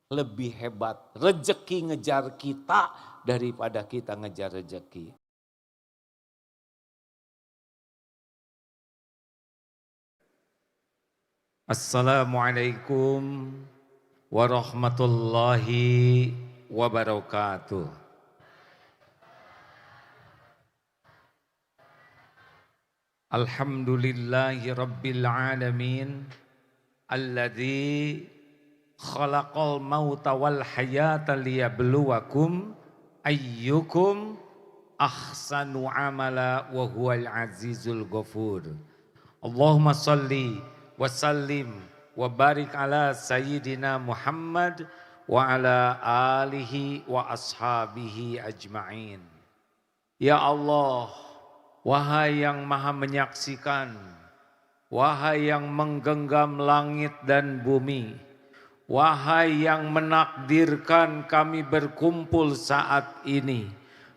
Lebih hebat rezeki ngejar kita daripada kita ngejar rezeki. Assalamualaikum warahmatullahi wabarakatuh. Alhamdulillahi rabbil alamin. Alladzi khalaqal mauta wal hayata liyabluwakum ayyukum ahsanu amala wa huwal azizul ghafur. Allahumma salli wa sallim wa barik ala sayyidina Muhammad wa ala alihi wa ashabihi ajma'in. Ya Allah, wahai yang maha menyaksikan, wahai yang menggenggam langit dan bumi, wahai yang menakdirkan kami berkumpul saat ini,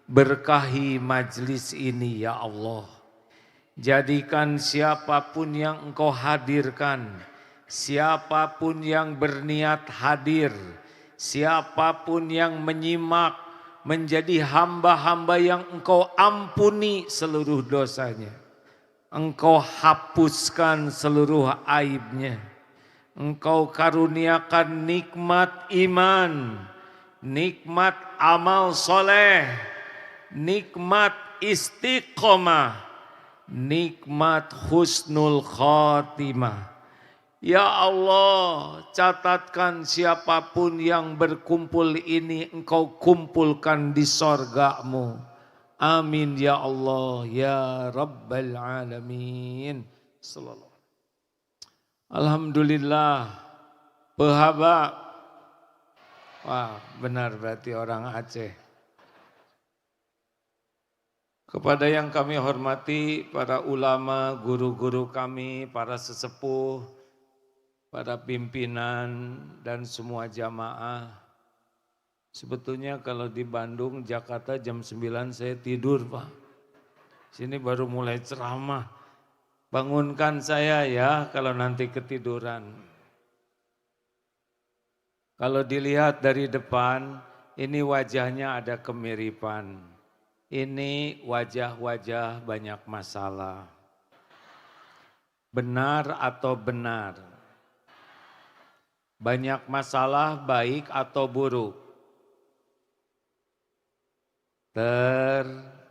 berkahi majlis ini ya Allah. Jadikan siapapun yang Engkau hadirkan, siapapun yang berniat hadir, siapapun yang menyimak, menjadi hamba-hamba yang Engkau ampuni seluruh dosanya. Engkau hapuskan seluruh aibnya. Engkau karuniakan nikmat iman, nikmat amal soleh, nikmat istiqomah, nikmat husnul khatimah. Ya Allah, catatkan siapapun yang berkumpul ini Engkau kumpulkan di sorga-Mu. Amin ya Allah ya Rabbal Alamin. Sallallahu. Alhamdulillah, pehaba. Wah, benar berarti orang Aceh. Kepada yang kami hormati, para ulama, guru-guru kami, para sesepuh, para pimpinan, dan semua jamaah. Sebetulnya kalau di Bandung, Jakarta jam 9 saya tidur Pak. Sini baru mulai ceramah. Bangunkan saya ya kalau nanti ketiduran. Kalau dilihat dari depan, ini wajahnya ada kemiripan. Ini wajah-wajah banyak masalah. Benar atau benar? Banyak masalah baik atau buruk? Tergantung.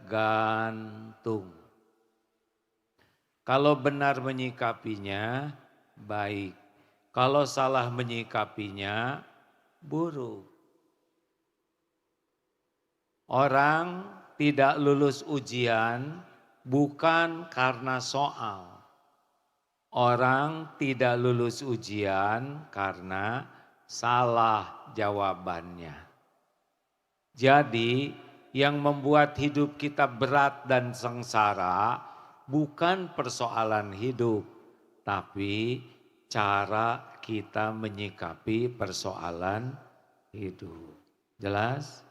Kalau benar menyikapinya, baik. Kalau salah menyikapinya, buruk. Orang tidak lulus ujian bukan karena soal. Orang tidak lulus ujian karena salah jawabannya. Jadi yang membuat hidup kita berat dan sengsara bukan persoalan hidup, tapi cara kita menyikapi persoalan hidup. Jelas?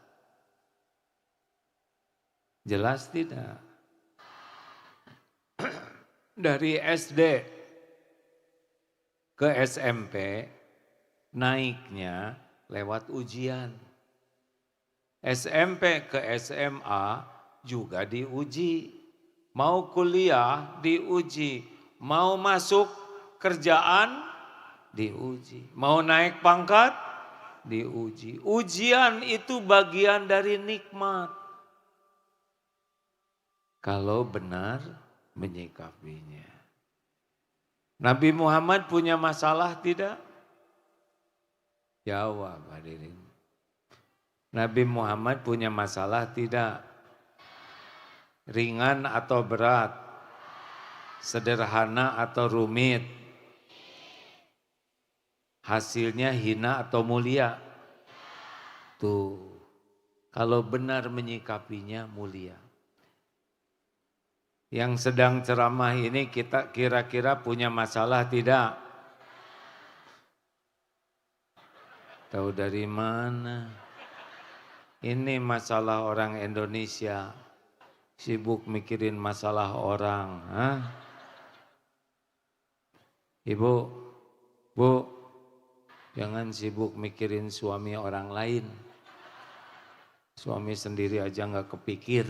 Jelas tidak? Dari SD ke SMP naiknya lewat ujian. SMP ke SMA juga diuji. Mau kuliah diuji. Mau masuk kerjaan diuji. Mau naik pangkat diuji. Ujian itu bagian dari nikmat. Kalau benar menyikapinya. Nabi Muhammad punya masalah tidak? Jawab hadirin. Nabi Muhammad punya masalah tidak? Ringan atau berat? Sederhana atau rumit? Hasilnya hina atau mulia? Tuh, kalau benar menyikapinya mulia. Yang sedang ceramah ini kita kira-kira punya masalah tidak? Tahu dari mana? Ini masalah orang Indonesia. Sibuk mikirin masalah orang. Hah? Ibu, Bu, Jangan sibuk mikirin suami orang lain. Suami sendiri aja nggak kepikir.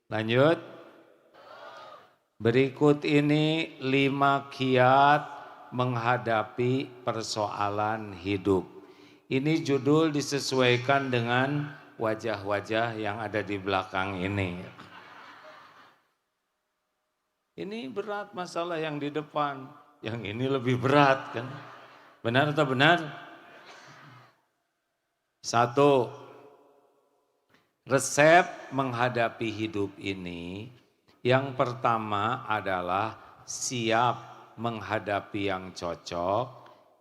Lanjut. Berikut ini 5 kiat menghadapi persoalan hidup. Ini judul disesuaikan dengan wajah-wajah yang ada di belakang ini. Ini berat masalah yang di depan, yang ini lebih berat kan? Benar atau benar? 1. Resep menghadapi hidup ini. Yang pertama adalah siap menghadapi yang cocok,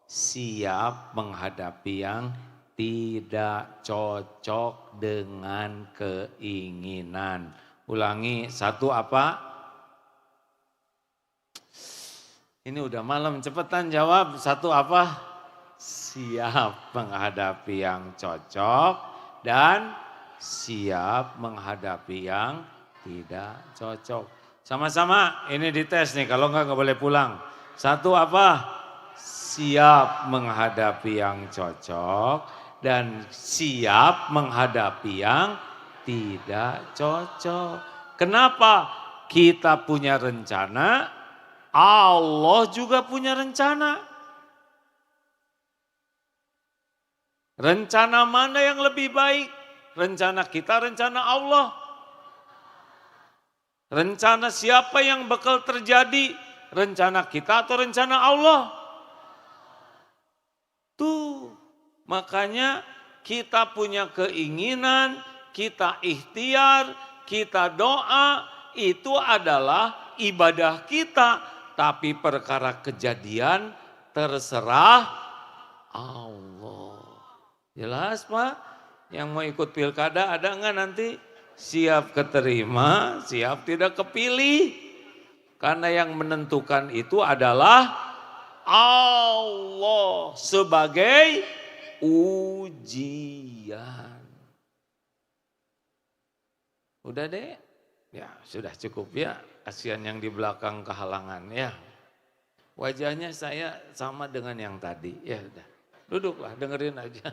siap menghadapi yang tidak cocok dengan keinginan. Ulangi, 1 apa? Ini udah malam, cepetan jawab. 1 apa? Siap menghadapi yang cocok dan siap menghadapi yang tidak cocok. Sama-sama ini dites nih, kalau enggak boleh pulang. 1 apa? Siap menghadapi yang cocok dan siap menghadapi yang tidak cocok. Kenapa? Kita punya rencana, Allah juga punya rencana. Rencana mana yang lebih baik? Rencana kita, rencana Allah. Rencana siapa yang bakal terjadi? Rencana kita atau rencana Allah? Tuh, makanya kita punya keinginan, kita ikhtiar, kita doa, itu adalah ibadah kita. Tapi perkara kejadian terserah Allah. Jelas Pak? Yang mau ikut pilkada ada enggak nanti? Siap keterima, siap tidak kepilih. Karena yang menentukan itu adalah Allah sebagai ujian. Udah deh? Ya sudah cukup ya. Kasihan yang di belakang kehalangan ya. Wajahnya saya sama dengan yang tadi. Ya udah, duduklah dengerin aja.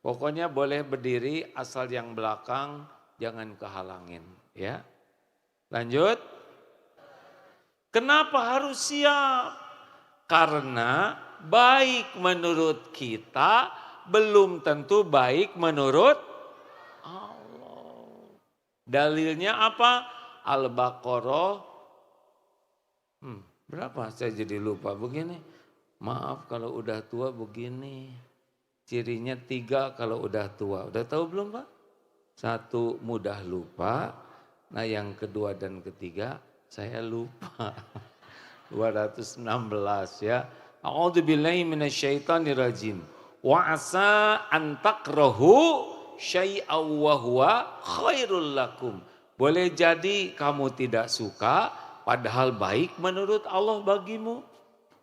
Pokoknya boleh berdiri asal yang belakang jangan kehalangin ya. Lanjut. Kenapa harus siap? Karena baik menurut kita belum tentu baik menurut Allah. Dalilnya apa? Al-Baqarah. Berapa? Saya jadi lupa begini. Maaf kalau udah tua begini. Cirinya 3 kalau udah tua. Udah tahu belum Pak? 1 mudah lupa. Nah yang kedua dan ketiga saya lupa. 216 ya. A'udzubillahi minasyaitonirrajim. Wa asa an takrahu syai'aw wa huwa khairul lakum. Boleh jadi kamu tidak suka padahal baik menurut Allah bagimu.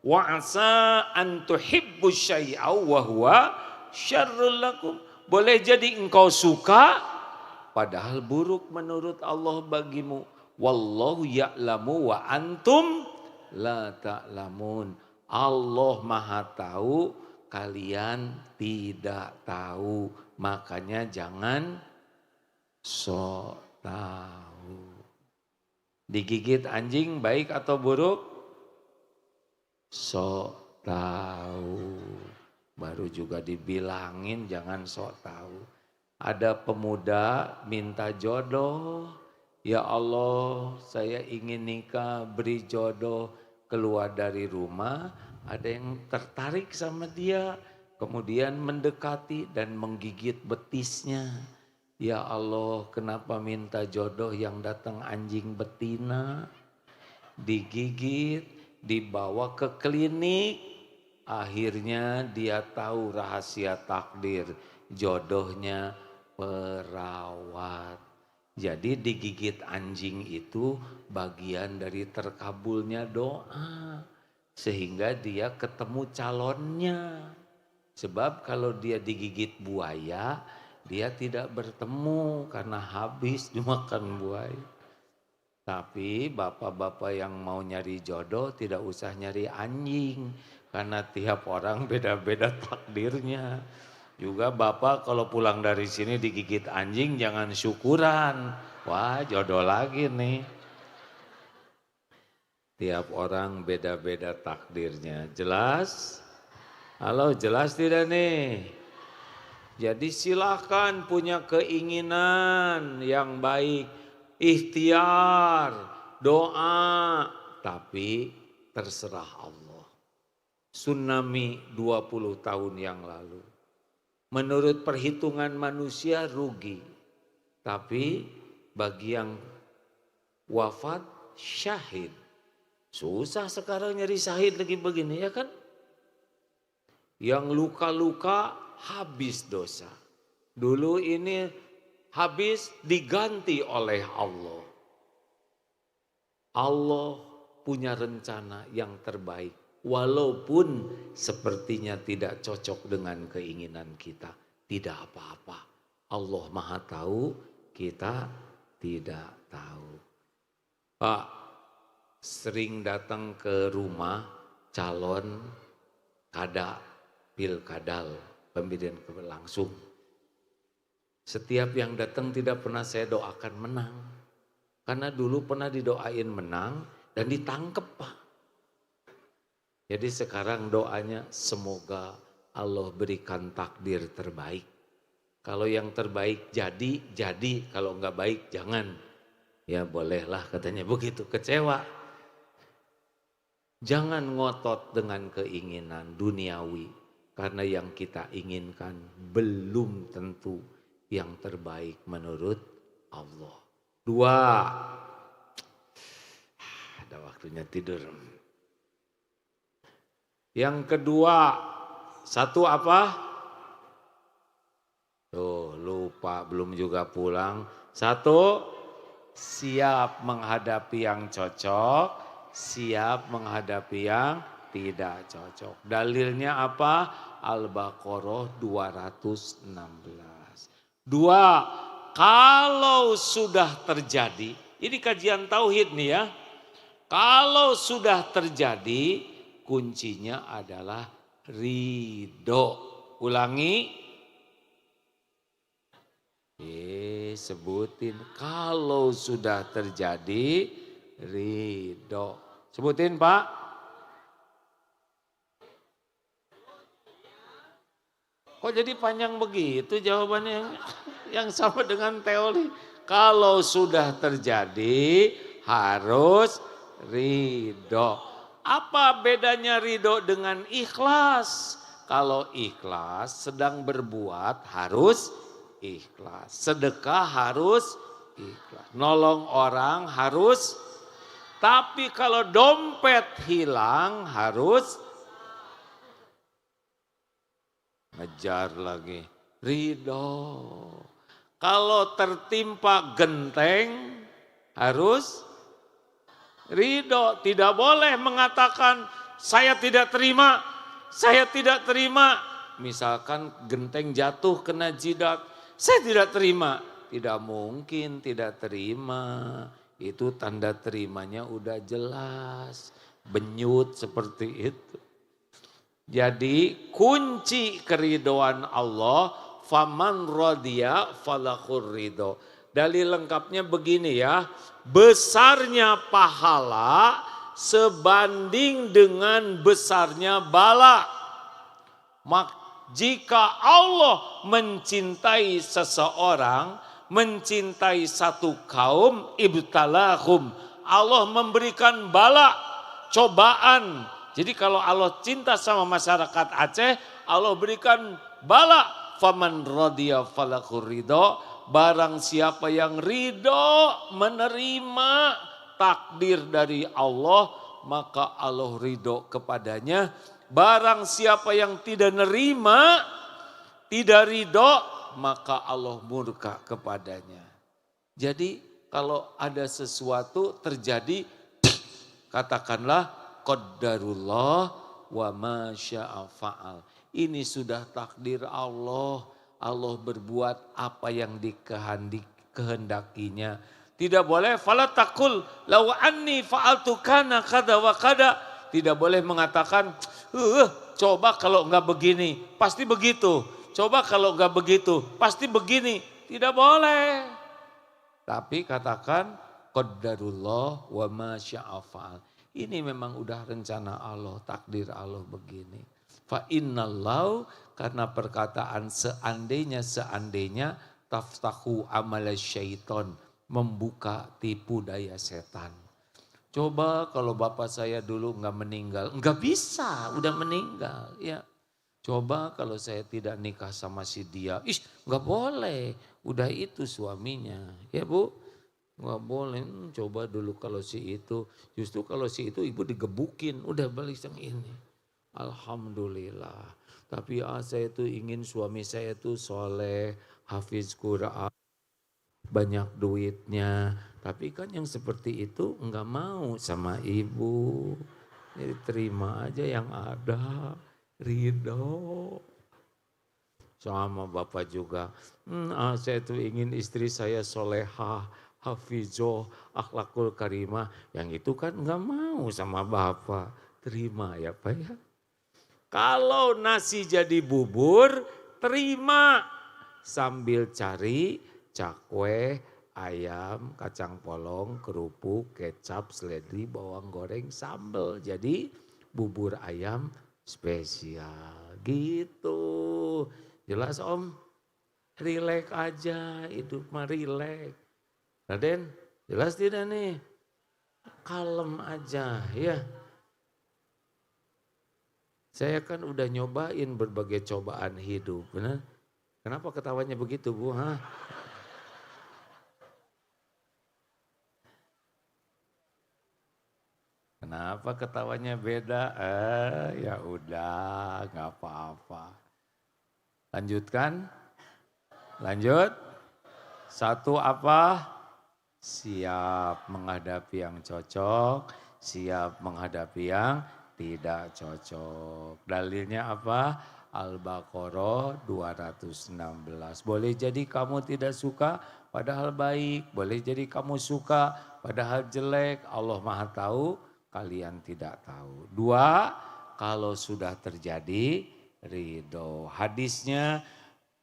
Wa asa an tuhibbu syai'aw wa huwa syarrul lakum. Boleh jadi engkau suka padahal buruk menurut Allah bagimu. Wallahu ya'lamu wa antum la ta'lamun. Allah Maha tahu, kalian tidak tahu. Makanya jangan sok tahu. Digigit anjing baik atau buruk? Sok tahu. Baru juga dibilangin jangan sok tahu. Ada pemuda minta jodoh. Ya Allah, saya ingin nikah, beri jodoh. Keluar dari rumah, ada yang tertarik sama dia. Kemudian mendekati dan menggigit betisnya. Ya Allah, kenapa minta jodoh yang datang anjing betina? Digigit, dibawa ke klinik. Akhirnya dia tahu rahasia takdir, jodohnya perawat. Jadi digigit anjing itu bagian dari terkabulnya doa. Sehingga dia ketemu calonnya. Sebab kalau dia digigit buaya, dia tidak bertemu karena habis dimakan buaya. Tapi bapak-bapak yang mau nyari jodoh tidak usah nyari anjing. Karena tiap orang beda-beda takdirnya. Juga Bapak kalau pulang dari sini digigit anjing jangan syukuran. Wah, jodoh lagi nih. Tiap orang beda-beda takdirnya. Jelas? Halo, jelas tidak nih? Jadi silahkan punya keinginan yang baik. Ikhtiar, doa. Tapi terserah Allah. Tsunami 20 tahun yang lalu. Menurut perhitungan manusia rugi. Tapi bagi yang wafat syahid. Susah sekarang nyari syahid lagi begini ya kan. Yang luka-luka habis dosa. Dulu ini habis diganti oleh Allah. Allah punya rencana yang terbaik. Walaupun sepertinya tidak cocok dengan keinginan kita. Tidak apa-apa. Allah Maha Tahu, kita tidak tahu. Pak, sering datang ke rumah calon pilkadal, pemilihan langsung. Setiap yang datang tidak pernah saya doakan menang. Karena dulu pernah didoain menang dan ditangkep Pak. Jadi sekarang doanya semoga Allah berikan takdir terbaik. Kalau yang terbaik jadi. Kalau enggak baik jangan. Ya bolehlah katanya begitu, kecewa. Jangan ngotot dengan keinginan duniawi. Karena yang kita inginkan belum tentu yang terbaik menurut Allah. 2. Ada waktunya tidur. Yang kedua, 1 apa? Tuh lupa belum juga pulang. 1, siap menghadapi yang cocok, siap menghadapi yang tidak cocok. Dalilnya apa? Al-Baqarah 216. 2, kalau sudah terjadi, ini kajian tauhid nih ya. Kalau sudah terjadi, kuncinya adalah ridho. Ulangi. Sebutin. Kalau sudah terjadi ridho. Sebutin Pak. Kok jadi panjang begitu jawabannya yang sama dengan teori. Kalau sudah terjadi harus ridho. Apa bedanya ridho dengan ikhlas? Kalau ikhlas sedang berbuat harus ikhlas. Sedekah harus ikhlas. Nolong orang harus. Tapi kalau dompet hilang harus ngejar lagi. Ridho. Kalau tertimpa genteng harus ridho. Tidak boleh mengatakan saya tidak terima, saya tidak terima. Misalkan genteng jatuh kena jidat, saya tidak terima. Tidak mungkin tidak terima. Itu tanda terimanya udah jelas. Benyut seperti itu. Jadi kunci keridoan Allah, faman radiya falakur ridho. Dalil lengkapnya begini ya. Besarnya pahala sebanding dengan besarnya bala. Jika Allah mencintai seseorang, mencintai satu kaum, ibtalahum. Allah memberikan bala, cobaan. Jadi kalau Allah cinta sama masyarakat Aceh, Allah berikan bala. Faman radiya falakur ridho. Barang siapa yang ridho menerima takdir dari Allah, maka Allah ridho kepadanya. Barang siapa yang tidak nerima, tidak ridho, maka Allah murka kepadanya. Jadi kalau ada sesuatu terjadi, katakanlah qaddarullah wa ma syaa fa'al. Ini sudah takdir Allah. Allah berbuat apa yang dikehendakinya. Tidak boleh fala taqul law anni fa'altu kana kada wa kada. Tidak boleh mengatakan Coba kalau enggak begini, pasti begitu. Coba kalau enggak begitu, pasti begini. Tidak boleh. Tapi katakan qadarullah wa ma syaa fa'al. Ini memang udah rencana Allah, takdir Allah begini. Fa innallahu, karena perkataan seandainya taftahu amala syaiton, membuka tipu daya setan. Coba kalau bapak saya dulu enggak meninggal, enggak bisa, udah meninggal ya. Coba kalau saya tidak nikah sama si dia, enggak boleh, udah itu suaminya, ya Bu. Enggak boleh, coba dulu kalau si itu, justru kalau si itu ibu digebukin, udah balik yang ini. Alhamdulillah, tapi saya itu ingin suami saya itu soleh, hafiz Quran, banyak duitnya. Tapi kan yang seperti itu enggak mau sama ibu. Jadi terima aja yang ada, ridho. Sama bapak juga, saya itu ingin istri saya solehah, hafizoh, akhlakul karimah. Yang itu kan enggak mau sama bapak. Terima ya Pak ya. Kalau nasi jadi bubur, terima. Sambil cari cakwe, ayam, kacang polong, kerupuk, kecap, seledri, bawang goreng, sambal. Jadi bubur ayam spesial gitu. Jelas Om? Rileks aja, hidup mah rileks. Raden, jelas tidak nih? Kalem aja ya. Saya kan udah nyobain berbagai cobaan hidup, benar? Kenapa ketawanya begitu Bu? Hah? Kenapa ketawanya beda? Ya udah, nggak apa-apa. Lanjutkan, lanjut. Satu apa? Siap menghadapi yang cocok, siap menghadapi yang tidak cocok. Dalilnya apa? Al-Baqarah 216. Boleh jadi kamu tidak suka padahal baik. Boleh jadi kamu suka padahal jelek. Allah Maha tahu, kalian tidak tahu. Dua, kalau sudah terjadi ridho. Hadisnya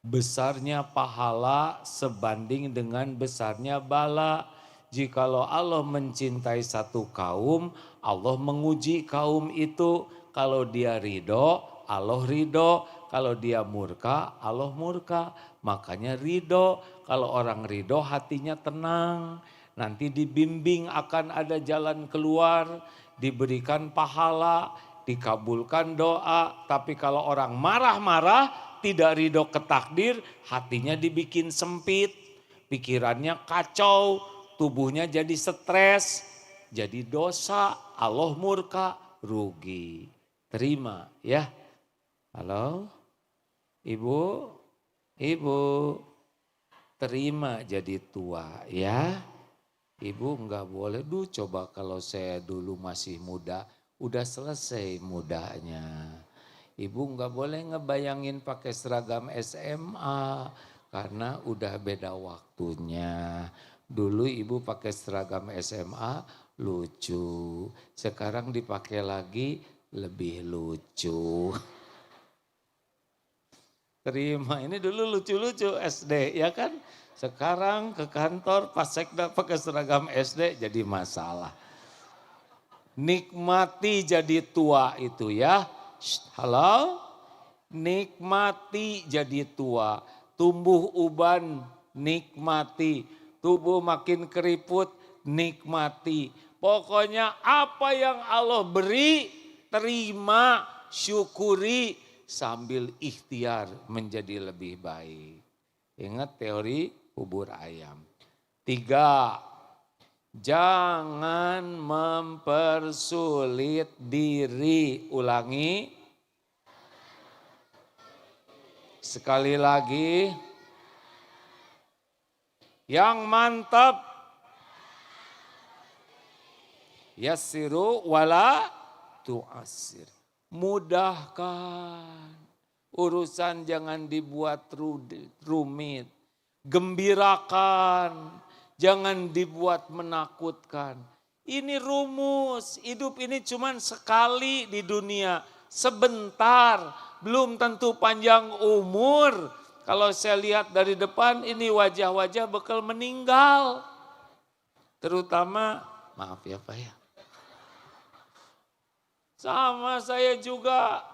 besarnya pahala sebanding dengan besarnya bala. Jikalau Allah mencintai satu kaum, Allah menguji kaum itu. Kalau dia ridho, Allah ridho. Kalau dia murka, Allah murka. Makanya ridho. Kalau orang ridho hatinya tenang. Nanti dibimbing akan ada jalan keluar. Diberikan pahala, dikabulkan doa. Tapi kalau orang marah-marah, tidak ridho ke takdir, hatinya dibikin sempit. Pikirannya kacau. Tubuhnya jadi stres, jadi dosa, Allah murka, rugi. Terima ya. Halo, Ibu, Ibu, terima jadi tua ya. Ibu enggak boleh, coba kalau saya dulu masih muda, udah selesai mudanya. Ibu enggak boleh ngebayangin pakai seragam SMA, karena udah beda waktunya. Dulu ibu pakai seragam SMA lucu, sekarang dipakai lagi lebih lucu. Terima, ini dulu lucu-lucu SD ya kan. Sekarang ke kantor pas sekda pakai seragam SD jadi masalah. Nikmati jadi tua itu ya. Halo? Nikmati jadi tua. Tumbuh uban nikmati. Tubuh makin keriput, nikmati. Pokoknya apa yang Allah beri, terima, syukuri, sambil ikhtiar menjadi lebih baik. Ingat teori bubur ayam. 3, jangan mempersulit diri. Ulangi. Sekali lagi. Yang mantap, yassiru wala tu'assir. Mudahkan, urusan jangan dibuat rumit. Gembirakan, jangan dibuat menakutkan. Ini rumus, hidup ini cuma sekali di dunia. sebentar, belum tentu panjang umur. Kalau saya lihat dari depan ini wajah-wajah bakal meninggal. Terutama, maaf ya Pak ya. Sama saya juga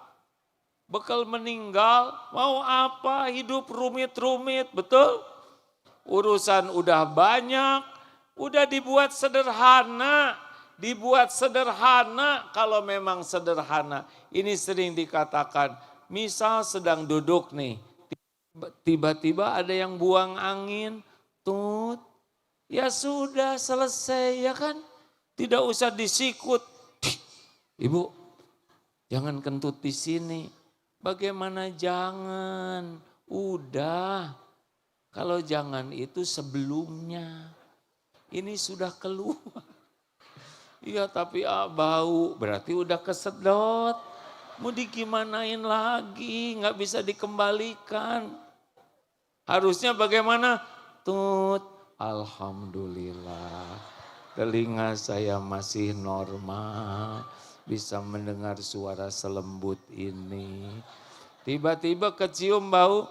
bakal meninggal, mau apa hidup rumit-rumit, betul? Urusan udah banyak, udah dibuat sederhana. Dibuat sederhana kalau memang sederhana. Ini sering dikatakan, misal sedang duduk nih, tiba-tiba ada yang buang angin, tut, ya sudah selesai ya kan. Tidak usah disikut. Ibu, jangan kentut di sini. Bagaimana jangan? Udah. Kalau jangan itu sebelumnya. Ini sudah keluar. Iya tapi bau, berarti udah kesedot. Mau digimanain lagi, nggak bisa dikembalikan. Harusnya bagaimana? Tut, alhamdulillah. Telinga saya masih normal. Bisa mendengar suara selembut ini. Tiba-tiba kecium bau,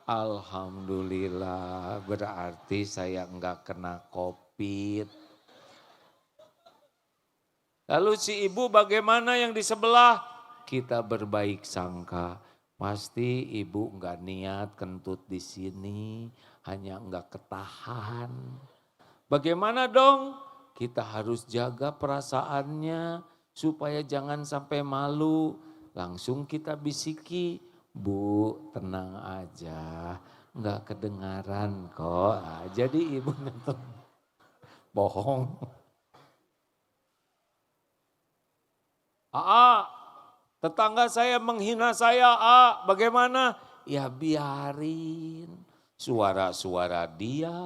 alhamdulillah berarti saya enggak kena COVID. Lalu si ibu bagaimana yang di sebelah? Kita berbaik sangka. Pasti ibu enggak niat kentut di sini, hanya enggak ketahan. Bagaimana dong? Kita harus jaga perasaannya. Supaya jangan sampai malu, langsung kita bisiki, Bu tenang aja, enggak kedengaran kok. Nah, jadi ibu nonton bohong. Tetangga saya menghina saya, bagaimana? Ya biarin, suara-suara dia,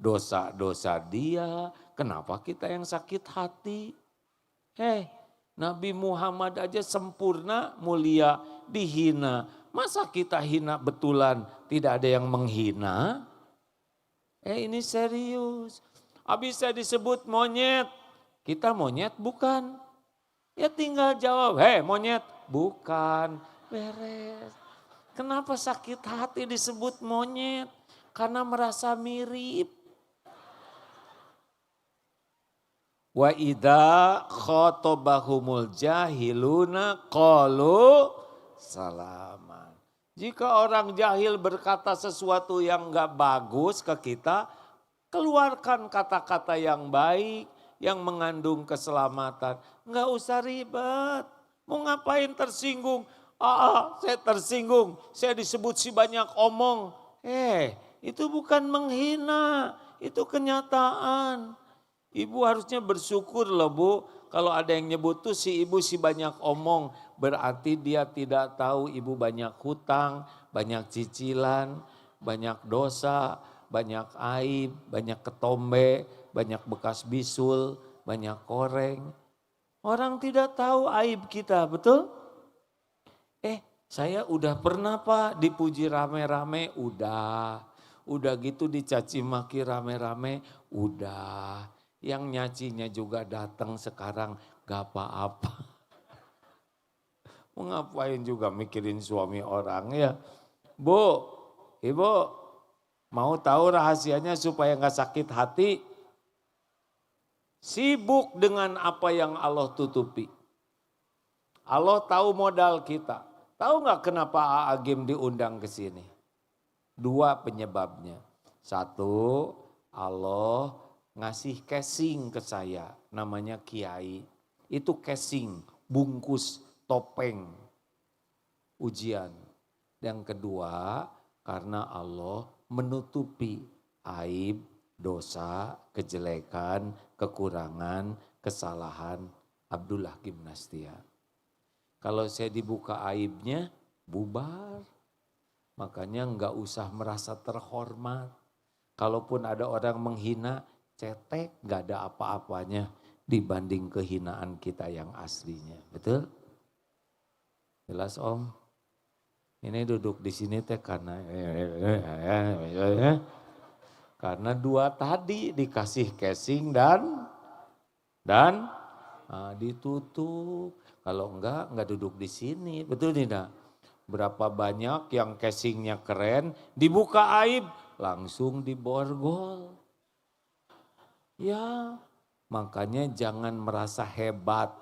dosa-dosa dia, kenapa kita yang sakit hati? Nabi Muhammad aja sempurna, mulia, dihina. Masa kita hina betulan, tidak ada yang menghina? Ini serius. Habis saya disebut monyet. Kita monyet bukan? Ya tinggal jawab, monyet. Bukan, beres. Kenapa sakit hati disebut monyet? Karena merasa mirip. Wa idza khotobahumul jahiluna qalu salaman. Jika orang jahil berkata sesuatu yang enggak bagus ke kita, keluarkan kata-kata yang baik, yang mengandung keselamatan. Enggak usah ribet. Mau ngapain tersinggung? Saya tersinggung, saya disebut si banyak omong. Itu bukan menghina, itu kenyataan. Ibu harusnya bersyukur loh Bu, kalau ada yang nyebut tuh si ibu si banyak omong, berarti dia tidak tahu ibu banyak hutang, banyak cicilan, banyak dosa, banyak aib, banyak ketombe, banyak bekas bisul, banyak koreng. Orang tidak tahu aib kita, betul? Saya udah pernah Pak dipuji rame-rame, udah gitu dicaci maki rame-rame, udah. Yang nyacinya juga datang sekarang gak apa-apa. Mau ngapain juga mikirin suami orang ya. Bu, Ibu mau tahu rahasianya supaya gak sakit hati? Sibuk dengan apa yang Allah tutupi. Allah tahu modal kita. Tahu gak kenapa Agim diundang ke sini? 2 penyebabnya. 1, Allah ngasih casing ke saya, namanya kiai. Itu casing, bungkus, topeng, ujian. Yang kedua, karena Allah menutupi aib, dosa, kejelekan, kekurangan, kesalahan Abdullah Gimnastia. Kalau saya dibuka aibnya, bubar. Makanya enggak usah merasa terhormat. Kalaupun ada orang menghina, cetek, gak ada apa-apanya dibanding kehinaan kita yang aslinya. Betul? Jelas Om? Ini duduk di sini teh karena 2 tadi dikasih casing dan Ditutup. Kalau enggak duduk di sini. Betul tidak? Berapa banyak yang casingnya keren, dibuka aib, langsung diborgol. Ya, makanya jangan merasa hebat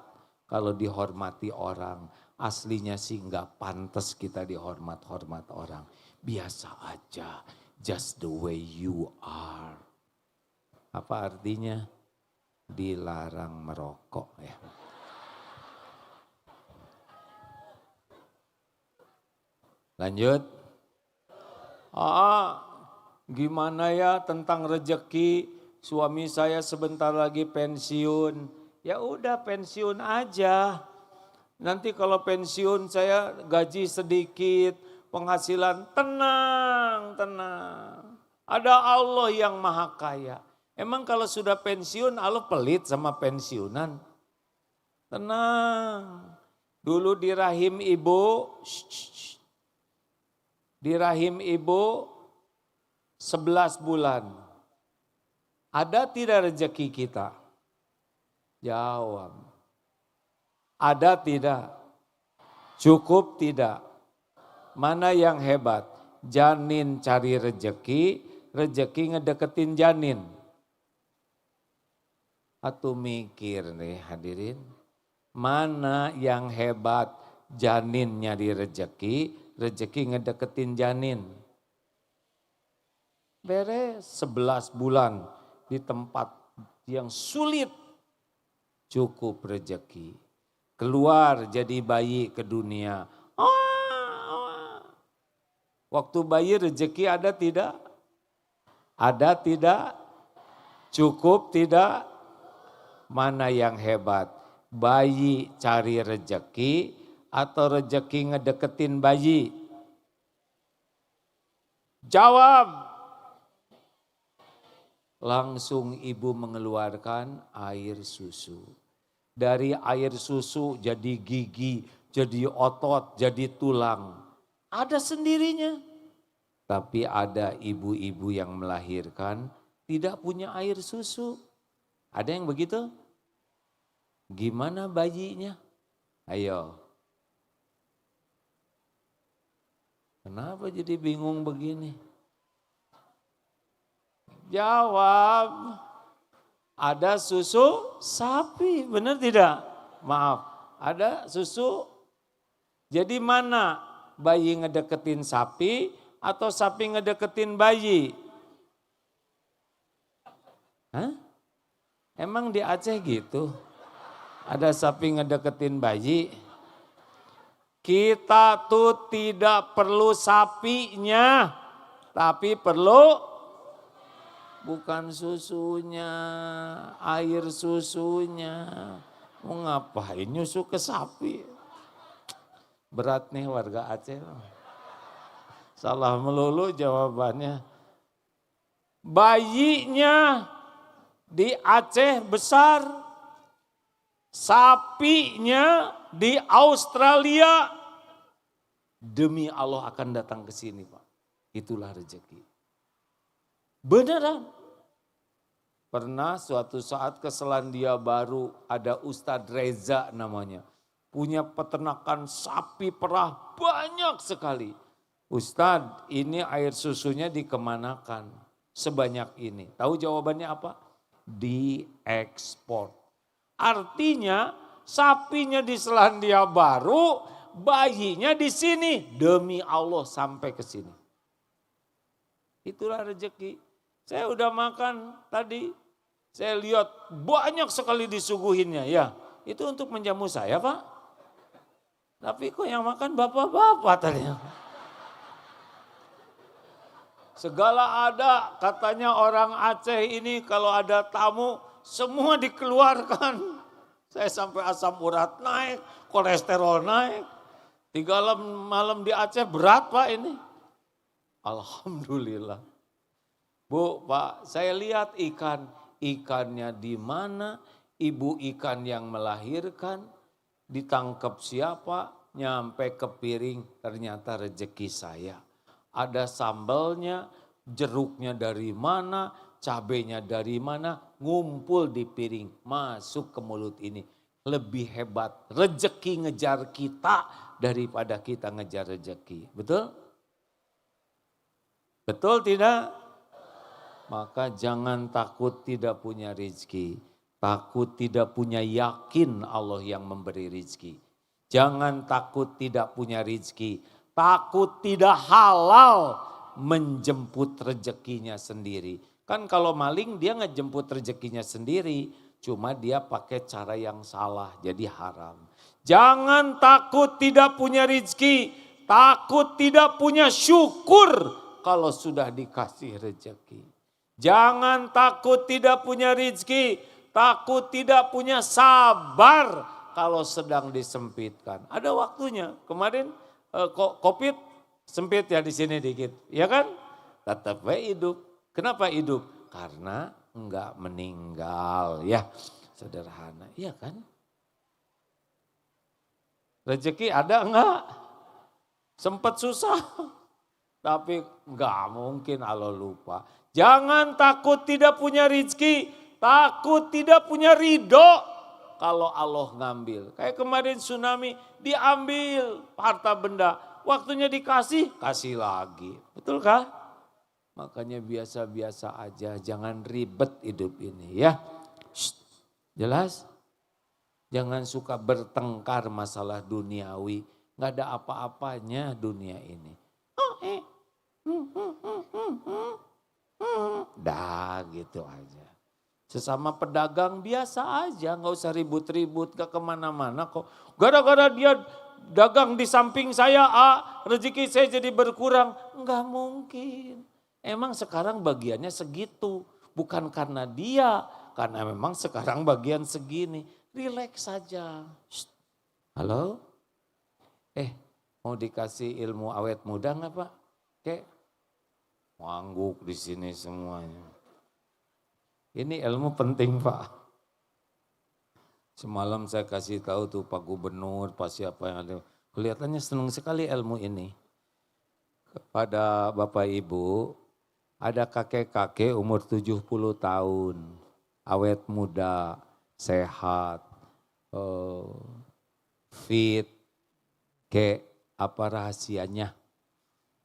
kalau dihormati orang. Aslinya sih enggak pantas kita dihormat-hormat orang. Biasa aja, just the way you are. Apa artinya? Dilarang merokok ya. Lanjut. Gimana ya tentang rejeki? Suami saya sebentar lagi pensiun. Ya udah pensiun aja. Nanti kalau pensiun saya gaji sedikit, penghasilan tenang. Ada Allah yang maha kaya. Emang kalau sudah pensiun Allah pelit sama pensiunan? Tenang. Dulu di rahim ibu, di rahim ibu 11 bulan. Ada tidak rezeki kita? Jawab. Ada tidak? Cukup tidak? Mana yang hebat? Janin cari rezeki, rezeki ngedeketin janin. Atau mikir nih hadirin, mana yang hebat? Janin nyari rezeki, rezeki ngedeketin janin. Beres 11 bulan di tempat yang sulit, cukup rezeki. Keluar jadi bayi ke dunia. Waktu bayi rezeki ada tidak? Ada tidak? Cukup tidak? Mana yang hebat? Bayi cari rezeki atau rezeki ngedeketin bayi? Jawab. Langsung ibu mengeluarkan air susu. Dari air susu jadi gigi, jadi otot, jadi tulang. Ada sendirinya. Tapi ada ibu-ibu yang melahirkan tidak punya air susu. Ada yang begitu? Gimana bayinya? Ayo. Kenapa jadi bingung begini? Jawab. Ada susu sapi, benar tidak? Maaf, ada susu. Jadi mana? Bayi ngedeketin sapi atau sapi ngedeketin bayi? Hah? Emang di Aceh gitu? Ada sapi ngedeketin bayi? Kita tuh tidak perlu sapinya, tapi perlu bukan susunya, air susunya. Mau ngapain nyusu ke sapi? Berat nih warga Aceh. Salah melulu jawabannya. Bayinya di Aceh besar, sapinya di Australia. Demi Allah akan datang ke sini Pak. Itulah rezeki. Beneran. Pernah suatu saat ke Selandia Baru ada Ustadz Reza namanya. Punya peternakan sapi perah banyak sekali. Ustadz ini air susunya dikemanakan sebanyak ini. Tahu jawabannya apa? Diekspor. Artinya sapinya di Selandia Baru, bayinya di sini. Demi Allah sampai ke sini. Itulah rezeki. Saya udah makan tadi, saya lihat banyak sekali disuguhinnya. Ya, itu untuk menjamu saya Pak. Tapi kok yang makan bapak-bapak tadi. Segala ada, katanya orang Aceh ini kalau ada tamu semua dikeluarkan. Saya sampai asam urat naik, kolesterol naik. 3 malam di Aceh berat Pak ini. Alhamdulillah. Bu, Pak, saya lihat ikannya di mana, ibu ikan yang melahirkan, ditangkap siapa, nyampe ke piring, ternyata rezeki saya. Ada sambalnya, jeruknya dari mana, cabenya dari mana, ngumpul di piring, masuk ke mulut ini. lebih hebat rezeki ngejar kita daripada kita ngejar rezeki. Betul? Betul tidak? Maka jangan takut tidak punya rezeki. Takut tidak punya yakin Allah yang memberi rezeki. Jangan takut tidak punya rezeki. Takut tidak halal menjemput rezekinya sendiri. Kan kalau maling dia ngejemput rezekinya sendiri. Cuma dia pakai cara yang salah jadi haram. Jangan takut tidak punya rezeki. Takut tidak punya syukur kalau sudah dikasih rezeki. Jangan takut tidak punya rezeki, takut tidak punya sabar kalau sedang disempitkan. Ada waktunya. Kemarin COVID sempit ya di sini dikit, ya kan? Tetap hidup. Kenapa hidup? Karena enggak meninggal, ya. Sederhana, iya kan? Rezeki ada enggak? Sempat susah, tapi enggak mungkin Allah lupa. Jangan takut tidak punya rezeki, takut tidak punya ridho kalau Allah ngambil. Kayak kemarin tsunami diambil harta benda, waktunya dikasih, kasih lagi. Betulkah? Makanya biasa-biasa aja, jangan ribet hidup ini ya. Jelas? Jangan suka bertengkar masalah duniawi, nggak ada apa-apanya dunia ini. Dah gitu aja. Sesama pedagang biasa aja, nggak usah ribut-ribut, gak kemana-mana kok. Gara-gara dia dagang di samping saya, rezeki saya jadi berkurang. Nggak mungkin. Emang sekarang bagiannya segitu, bukan karena dia, karena memang sekarang bagian segini. Relax saja. Halo? Mau dikasih ilmu awet muda nggak Pak? Wangguk di sini semuanya. Ini ilmu penting Pak. Semalam saya kasih tahu tuh Pak Gubernur, Pak siapa yang ada. Kelihatannya senang sekali ilmu ini. Kepada Bapak Ibu, ada kakek-kakek umur 70 tahun. Awet muda, sehat, fit. Apa rahasianya?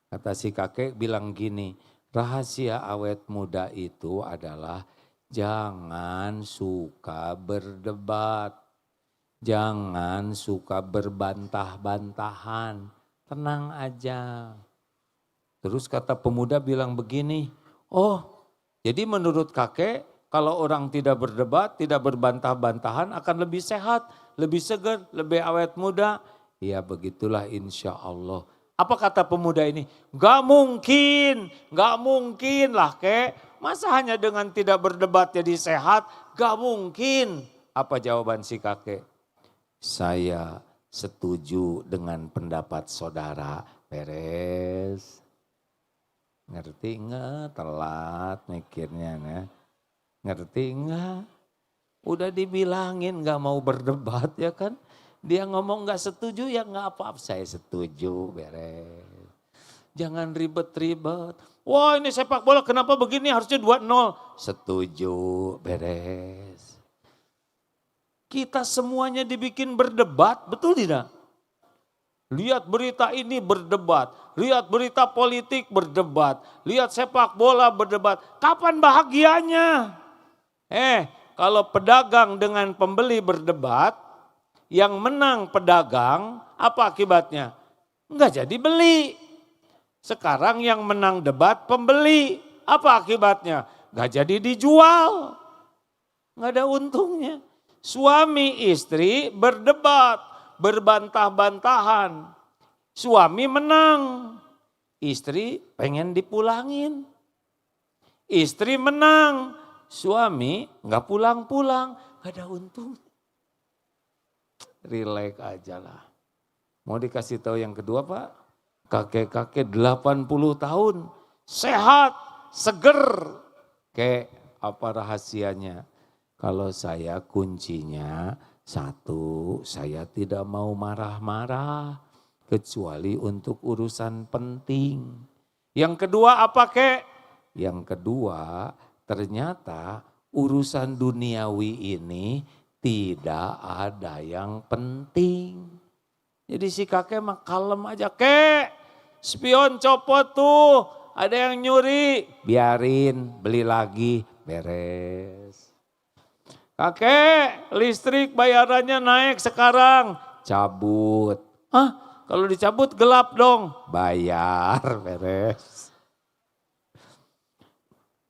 Kata si kakek bilang gini, rahasia awet muda itu adalah jangan suka berdebat, jangan suka berbantah-bantahan, tenang aja. Terus kata pemuda bilang begini, jadi menurut kakek kalau orang tidak berdebat, tidak berbantah-bantahan akan lebih sehat, lebih segar, lebih awet muda. Ya begitulah insya Allah. Apa kata pemuda ini? Gak mungkin lah kek. Masa hanya dengan tidak berdebat jadi sehat? Gak mungkin. Apa jawaban si kakek? Saya setuju dengan pendapat saudara. Beres. Ngerti enggak? Telat mikirnya. Nah. Ngerti enggak? Udah dibilangin gak mau berdebat ya kan? Dia ngomong gak setuju ya gak apa-apa, saya setuju, beres. Jangan ribet-ribet. Wah ini sepak bola kenapa begini harusnya 2-0. Setuju, beres. Kita semuanya dibikin berdebat, betul tidak? Lihat berita ini berdebat, lihat berita politik berdebat, lihat sepak bola berdebat. Kapan bahagianya? Kalau pedagang dengan pembeli berdebat, yang menang pedagang, apa akibatnya? Enggak jadi beli. Sekarang yang menang debat pembeli, apa akibatnya? Enggak jadi dijual. Enggak ada untungnya. Suami istri berdebat, berbantah-bantahan. Suami menang, istri pengen dipulangin. Istri menang, suami enggak pulang-pulang, enggak ada untung. Relax aja lah. Mau dikasih tahu yang kedua Pak? Kakek-kakek 80 tahun, sehat, seger. Apa rahasianya? Kalau saya kuncinya, satu, saya tidak mau marah-marah. Kecuali untuk urusan penting. Yang kedua apa Yang kedua ternyata urusan duniawi ini tidak ada yang penting. Jadi si kakek mah kalem aja, kek spion copot tuh, ada yang nyuri, biarin beli lagi, beres. Kakek listrik bayarannya naik sekarang, cabut. Kalau dicabut gelap dong, bayar, beres.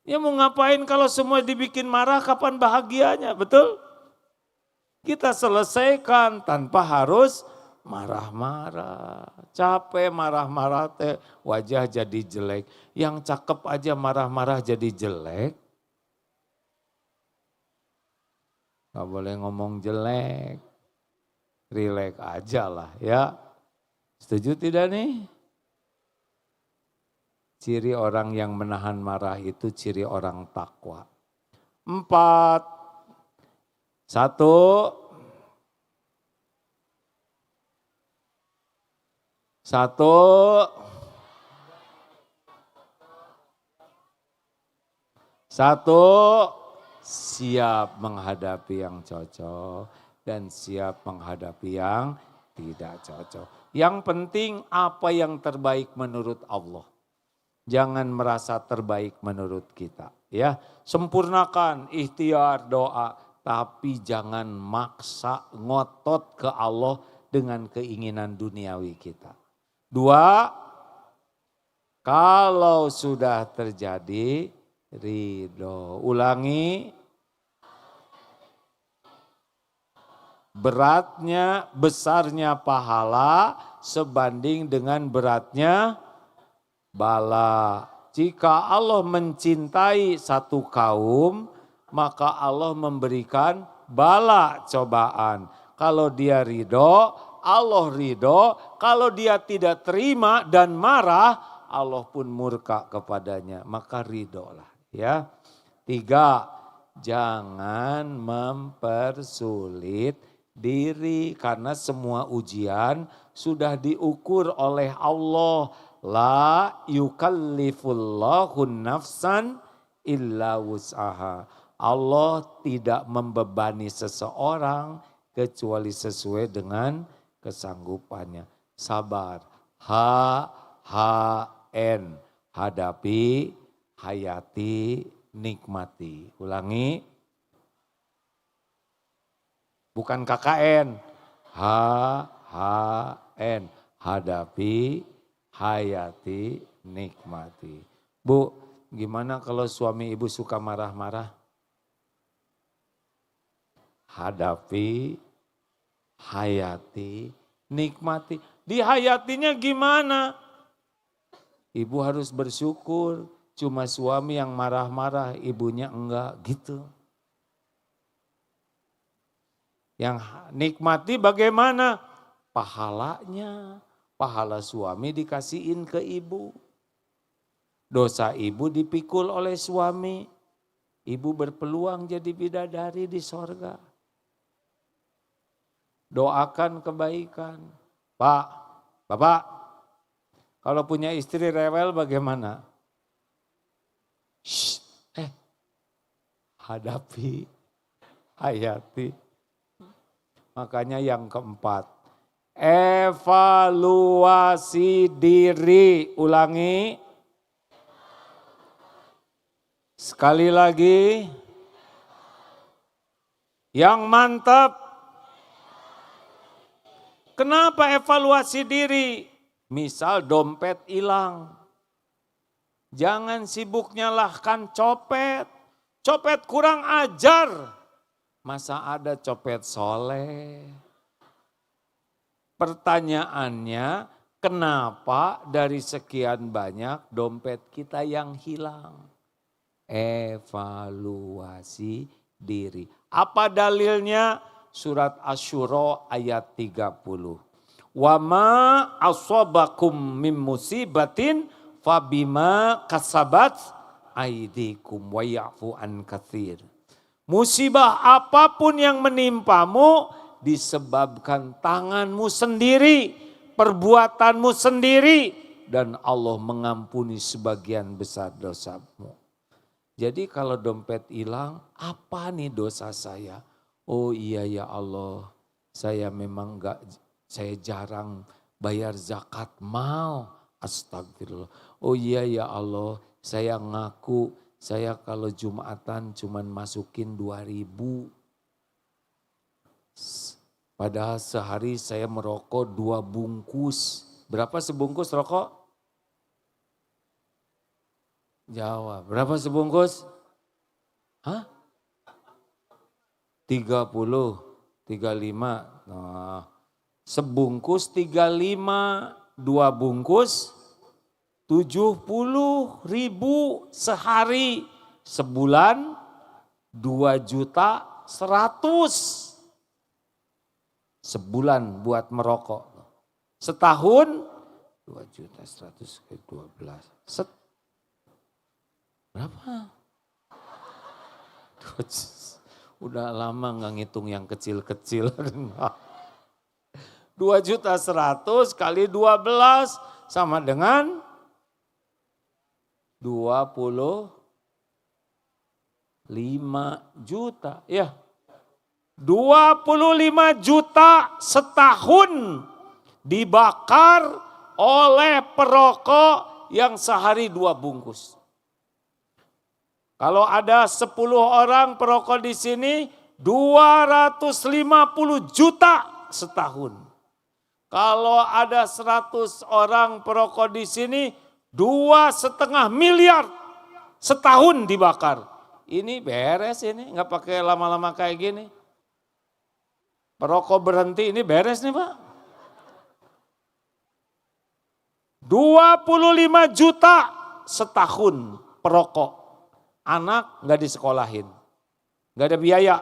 Ya mau ngapain kalau semua dibikin marah, kapan bahagianya, betul? Kita selesaikan tanpa harus marah-marah. Capek marah-marah teh, wajah jadi jelek. Yang cakep aja marah-marah jadi jelek. Gak boleh ngomong jelek. Rileks aja lah ya. Setuju tidak nih? Ciri orang yang menahan marah itu ciri orang takwa. 4. 1. Siap menghadapi yang cocok dan siap menghadapi yang tidak cocok. Yang penting apa yang terbaik menurut Allah. Jangan merasa terbaik menurut kita. Ya, sempurnakan ikhtiar doa, tapi jangan maksa ngotot ke Allah dengan keinginan duniawi kita. 2, kalau sudah terjadi ridho. Ulangi, besarnya pahala sebanding dengan beratnya bala. Jika Allah mencintai satu kaum, maka Allah memberikan bala cobaan. Kalau dia ridho, Allah ridho. Kalau dia tidak terima dan marah, Allah pun murka kepadanya. Maka ridholah ya. 3, jangan mempersulit diri. Karena semua ujian sudah diukur oleh Allah. La yukallifullahu nafsan illa wus'aha. Allah tidak membebani seseorang kecuali sesuai dengan kesanggupannya. Sabar. HHN. Hadapi, hayati, nikmati. Ulangi. Bukan KKN. HHN. Hadapi, hayati, nikmati. Bu, gimana kalau suami ibu suka marah-marah? Hadapi, hayati, nikmati. Dihayatinya gimana? Ibu harus bersyukur, cuma suami yang marah-marah, ibunya enggak gitu. Yang nikmati bagaimana? Pahalanya. Pahala suami dikasihin ke ibu. Dosa ibu dipikul oleh suami. Ibu berpeluang jadi bidadari di sorga. Doakan kebaikan. Pak, Bapak, kalau punya istri rewel bagaimana? Hadapi, hayati. Makanya yang keempat, evaluasi diri. Ulangi. Sekali lagi. Yang mantap. Kenapa evaluasi diri? Misal dompet hilang. Jangan sibuk nyalahkan copet. Copet kurang ajar. Masa ada copet soleh? Pertanyaannya, kenapa dari sekian banyak dompet kita yang hilang? Evaluasi diri. Apa dalilnya? Surat Asy-Syura ayat 30. Wa ma asabakum mim musibatin fabima kasabat aidikum wa ya'fu an katsir. Musibah apapun yang menimpamu disebabkan tanganmu sendiri, perbuatanmu sendiri, dan Allah mengampuni sebagian besar dosamu. Jadi kalau dompet hilang, apa nih dosa saya? Oh iya ya Allah, saya memang saya jarang bayar zakat mal. Astagfirullah. Oh iya ya Allah, saya ngaku saya kalau Jumatan cuman masukin 2.000. Padahal sehari saya merokok 2 bungkus. Berapa sebungkus rokok? Jawab, berapa sebungkus? Hah? 30, 35. Nah, sebungkus 35, 2 bungkus 70.000 sehari. Sebulan 2.100.000. Sebulan buat merokok. Setahun 2.100.000 ke 12. Berapa? Udah lama nggak ngitung yang kecil-kecil. 2.100.000 kali 12 sama dengan 25 juta. Ya, 25 juta setahun dibakar oleh perokok yang sehari 2 bungkus. Kalau ada 10 orang perokok di sini, 250 juta setahun. Kalau ada 100 orang perokok di sini, 2,5 miliar setahun dibakar. Ini beres ini, nggak pakai lama-lama kayak gini. Perokok berhenti ini beres nih Pak. 25 juta setahun perokok. Anak nggak disekolahin. Nggak ada biaya.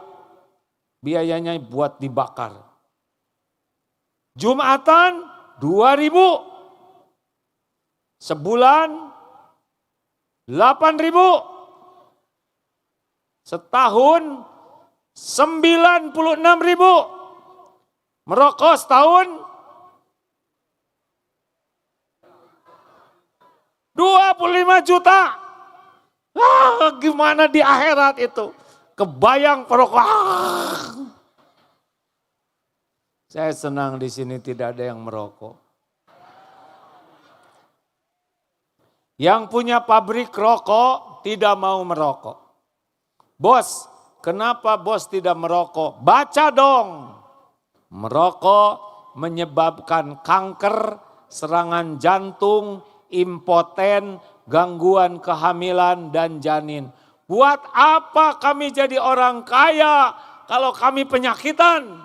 Biayanya buat dibakar. Jumatan 2.000. Sebulan 8.000. Setahun 96.000. Merokok setahun 25 juta. Gimana di akhirat itu? Kebayang perokok. Saya senang di sini tidak ada yang merokok. Yang punya pabrik rokok tidak mau merokok. Bos, kenapa bos tidak merokok? Baca dong. Merokok menyebabkan kanker, serangan jantung, impoten, gangguan kehamilan dan janin. Buat apa kami jadi orang kaya kalau kami penyakitan?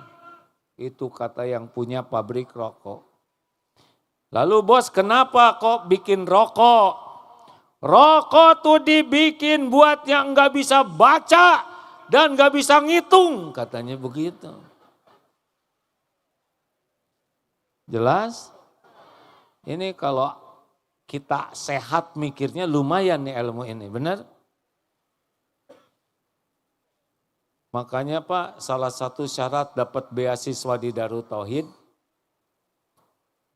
Itu kata yang punya pabrik rokok. Lalu bos, kenapa kok bikin rokok? Rokok tuh dibikin buat yang nggak bisa baca dan nggak bisa ngitung, katanya begitu. Jelas? Ini kalau kita sehat mikirnya lumayan nih ilmu ini, benar? Makanya Pak, salah satu syarat dapat beasiswa di Darut Tauhid,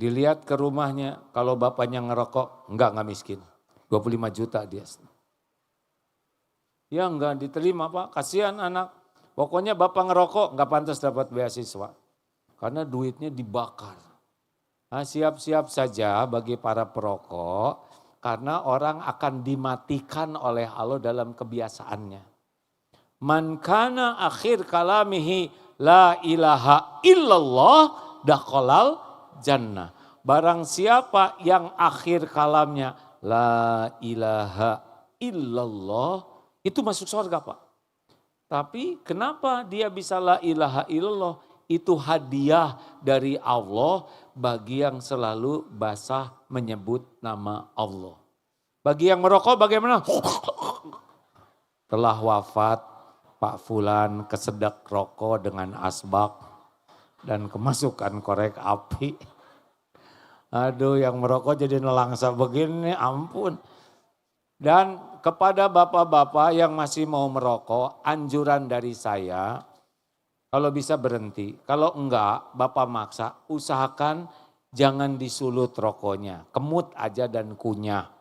dilihat ke rumahnya, kalau bapaknya ngerokok, enggak miskin. 25 juta dia. Ya enggak diterima Pak, kasihan anak. Pokoknya bapak ngerokok enggak pantas dapat beasiswa. Karena duitnya dibakar. Nah, siap-siap saja bagi para perokok, karena orang akan dimatikan oleh Allah dalam kebiasaannya. Man kana akhir kalamihi la ilaha illallah dakhalal jannah. Barang siapa yang akhir kalamnya la ilaha illallah, itu masuk surga Pak. Tapi kenapa dia bisa la ilaha illallah? Itu hadiah dari Allah bagi yang selalu basah menyebut nama Allah. Bagi yang merokok bagaimana? Telah wafat Pak Fulan kesedek rokok dengan asbak dan kemasukan korek api. Aduh, yang merokok jadi nelangsa begini, ampun. Dan kepada bapak-bapak yang masih mau merokok, anjuran dari saya, kalau bisa berhenti. Kalau enggak, bapak maksa, usahakan jangan disulut rokoknya. Kemut aja dan kunyah.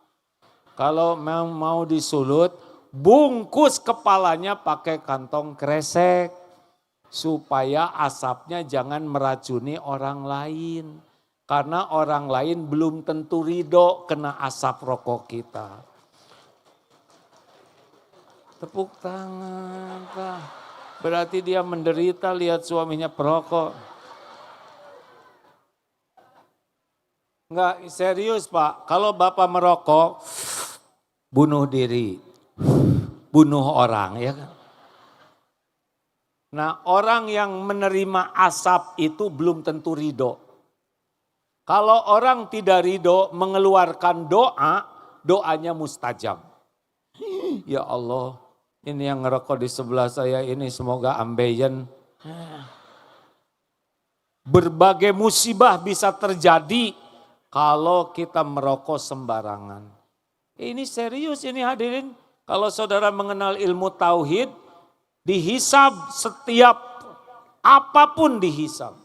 Kalau mau disulut, bungkus kepalanya pakai kantong kresek. supaya asapnya jangan meracuni orang lain. Karena orang lain belum tentu ridho kena asap rokok kita. Tepuk tangan, Pak. Berarti dia menderita lihat suaminya perokok. Enggak, serius Pak. Kalau Bapak merokok, bunuh diri, bunuh orang, ya kan? Nah, orang yang menerima asap itu belum tentu ridho. Kalau orang tidak ridho mengeluarkan doa, doanya mustajab. Ya Allah, ini yang ngerokok di sebelah saya ini semoga ambeien. Berbagai musibah bisa terjadi kalau kita merokok sembarangan. Ini serius ini hadirin. Kalau saudara mengenal ilmu tauhid, dihisab setiap apapun dihisab.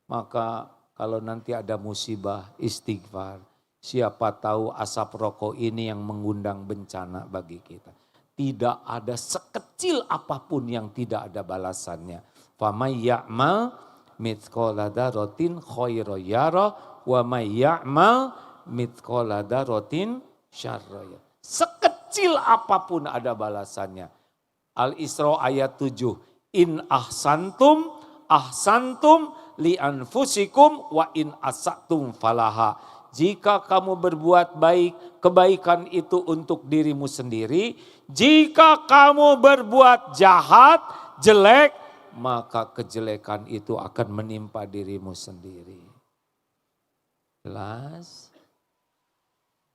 Maka kalau nanti ada musibah, istighfar. Siapa tahu asap rokok ini yang mengundang bencana bagi kita. Tidak ada sekecil apapun yang tidak ada balasannya. Famay ya'mal mithqala dzarratin khairan yara wa may ya'mal mithqala dzarratin syarran yara. Sekecil apapun ada balasannya. Al-Isra ayat 7. In ahsantum li anfusikum wa in asatum falaha. Jika kamu berbuat baik, kebaikan itu untuk dirimu sendiri. Jika kamu berbuat jahat, jelek, maka kejelekan itu akan menimpa dirimu sendiri. Jelas?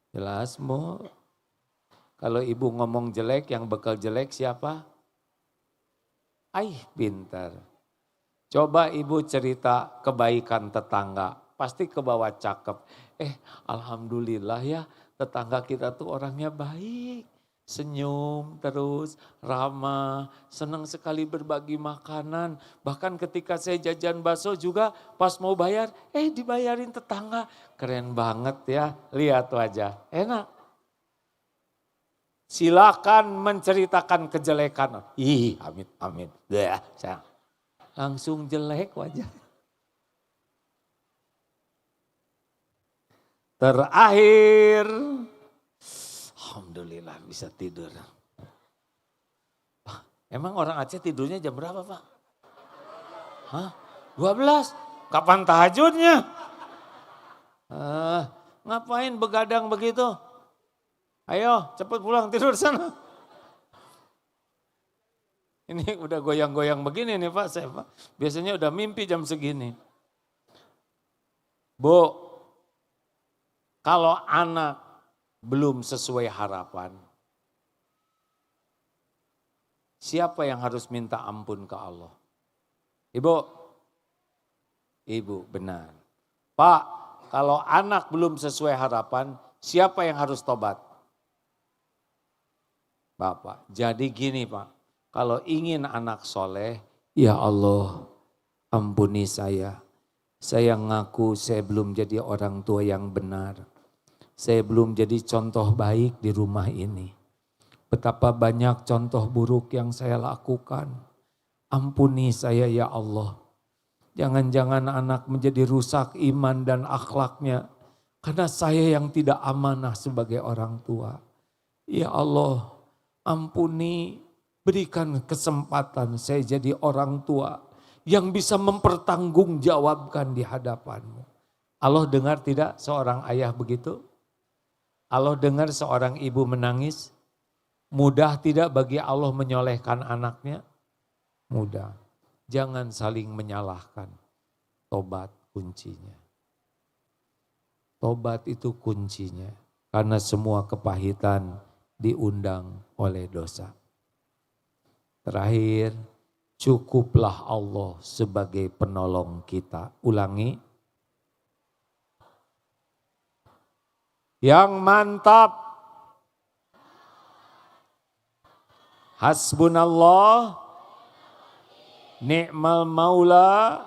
Jelas, Mu? Kalau ibu ngomong jelek, yang bekal jelek siapa? Pintar. Coba ibu cerita kebaikan tetangga, pasti ke bawah cakep. Alhamdulillah ya tetangga kita tuh orangnya baik, senyum terus, ramah, senang sekali berbagi makanan. Bahkan ketika saya jajan bakso juga pas mau bayar, dibayarin tetangga. Keren banget ya, lihat wajah, enak. Silakan menceritakan kejelekan. Amin. Ya, saya langsung jelek wajah. Terakhir, alhamdulillah bisa tidur. Emang orang Aceh tidurnya jam berapa Pak? 12? Kapan tahajudnya? Ngapain begadang begitu? Ayo cepat pulang tidur sana. Ini udah goyang-goyang begini nih Pak, saya Pak. Biasanya udah mimpi jam segini. Bu, kalau anak belum sesuai harapan, siapa yang harus minta ampun ke Allah? Ibu benar. Pak, kalau anak belum sesuai harapan, siapa yang harus tobat? Bapak. Jadi gini Pak. Kalau ingin anak soleh, ya Allah ampuni saya. Saya ngaku saya belum jadi orang tua yang benar. Saya belum jadi contoh baik di rumah ini. Betapa banyak contoh buruk yang saya lakukan. Ampuni saya ya Allah. Jangan-jangan anak menjadi rusak iman dan akhlaknya. Karena saya yang tidak amanah sebagai orang tua. Ya Allah ampuni. Berikan kesempatan saya jadi orang tua yang bisa mempertanggungjawabkan di hadapan-Mu. Allah dengar tidak seorang ayah begitu? Allah dengar seorang ibu menangis? Mudah tidak bagi Allah menyolehkan anaknya? Mudah. Jangan saling menyalahkan. Tobat kuncinya. Tobat itu kuncinya. Karena semua kepahitan diundang oleh dosa. Terakhir, cukuplah Allah sebagai penolong kita. Ulangi. Yang mantap. Hasbunallah. Ni'mal maula.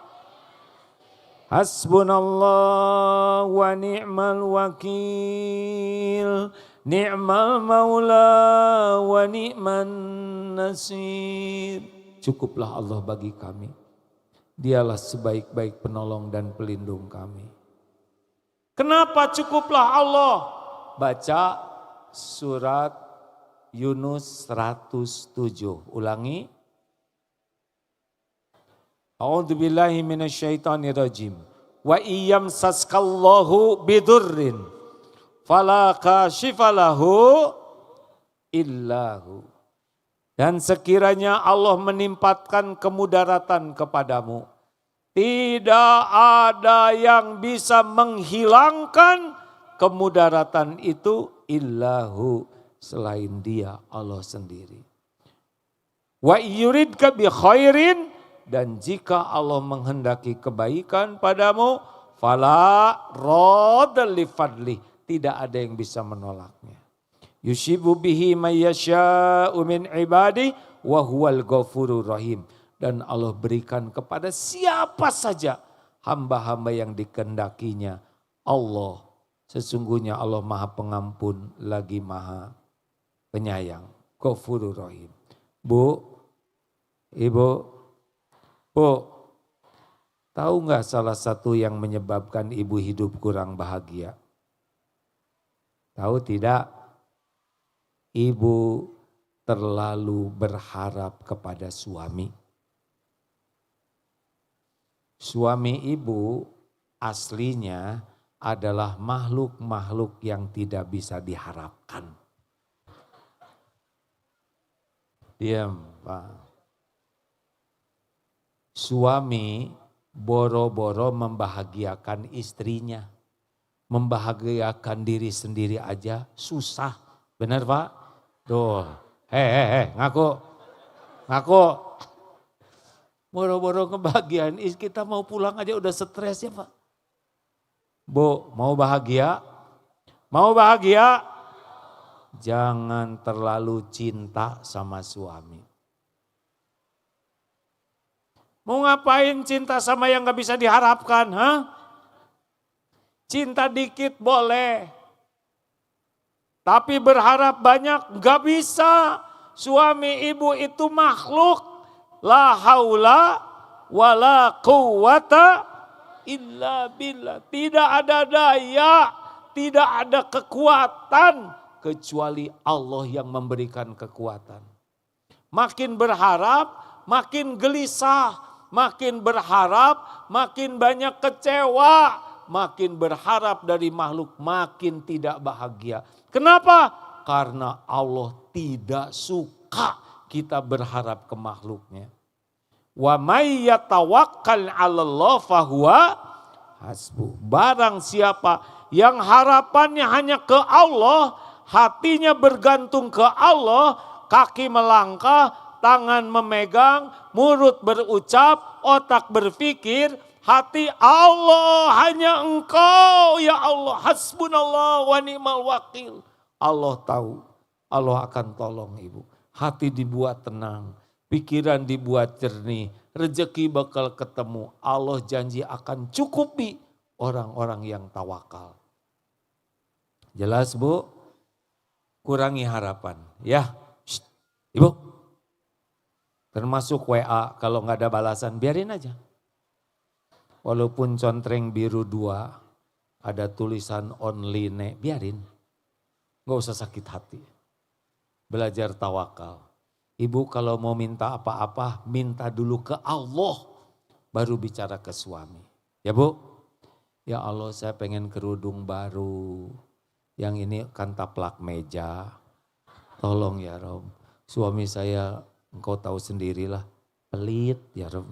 Hasbunallah wa ni'mal wakil. Ni'mal maula wa ni'man nasir. cukuplah Allah bagi kami. Dialah sebaik-baik penolong dan pelindung kami. Kenapa cukuplah Allah? Baca surat Yunus 107. Ulangi. A'udzubillahi minasyaitonirrajim. Wa iyamsaskallahu bidurrin fala kashifalahu illahu. Dan sekiranya Allah menimpakan kemudaratan kepadamu, tidak ada yang bisa menghilangkan kemudaratan itu illahu, selain Dia, Allah sendiri. Wa yuridka bi khairin, dan jika Allah menghendaki kebaikan padamu, fala radda li fadli, tidak ada yang bisa menolaknya. Yushibu bihi may yasha'u min ibadi wa huwal ghafurur rahim. Dan Allah berikan kepada siapa saja hamba-hamba yang dikehendakinya. Allah, sesungguhnya Allah Maha Pengampun lagi Maha Penyayang. Ghafurur rahim. Bu, Ibu, Bu, tahu nggak salah satu yang menyebabkan ibu hidup kurang bahagia? Tahu tidak? Ibu terlalu berharap kepada suami. Suami ibu aslinya adalah makhluk-makhluk yang tidak bisa diharapkan. Diam, Pak. Suami boro-boro membahagiakan istrinya. Membahagiakan diri sendiri aja susah. Benar Pak? Tuh, ngaku. Boro-boro kebahagiaan, kita mau pulang aja udah stres ya Pak. Bu, mau bahagia? Mau bahagia? Jangan terlalu cinta sama suami. Mau ngapain cinta sama yang gak bisa diharapkan? Cinta dikit boleh. Tapi berharap banyak gak bisa. Suami ibu itu makhluk. La haula wa la quwata illa billah. Tidak ada daya, tidak ada kekuatan kecuali Allah yang memberikan kekuatan. Makin berharap, makin gelisah, makin berharap, makin banyak kecewa, makin berharap dari makhluk, makin tidak bahagia. Kenapa? Karena Allah tidak suka kita berharap ke makhluknya. Wa may yatawakkal 'alallah fahuwa hasbuh. Barang siapa yang harapannya hanya ke Allah, hatinya bergantung ke Allah, kaki melangkah, tangan memegang, mulut berucap, otak berpikir, hati Allah, hanya Engkau ya Allah, hasbunallah wa ni'mal wakil. Allah tahu, Allah akan tolong ibu. Hati dibuat tenang, pikiran dibuat jernih, rezeki bakal ketemu. Allah janji akan cukupi orang-orang yang tawakal. Jelas Bu? Kurangi harapan ya. Shh, Ibu, termasuk WA kalau nggak ada balasan biarin aja. Walaupun contreng biru 2 ada tulisan only biarin. Nggak usah sakit hati. Belajar tawakal. Ibu kalau mau minta apa-apa minta dulu ke Allah baru bicara ke suami. Ya Bu? Ya Allah saya pengen kerudung baru. Yang ini kan taplak meja. Tolong ya Rob. Suami saya engkau tahu sendirilah pelit ya Rob.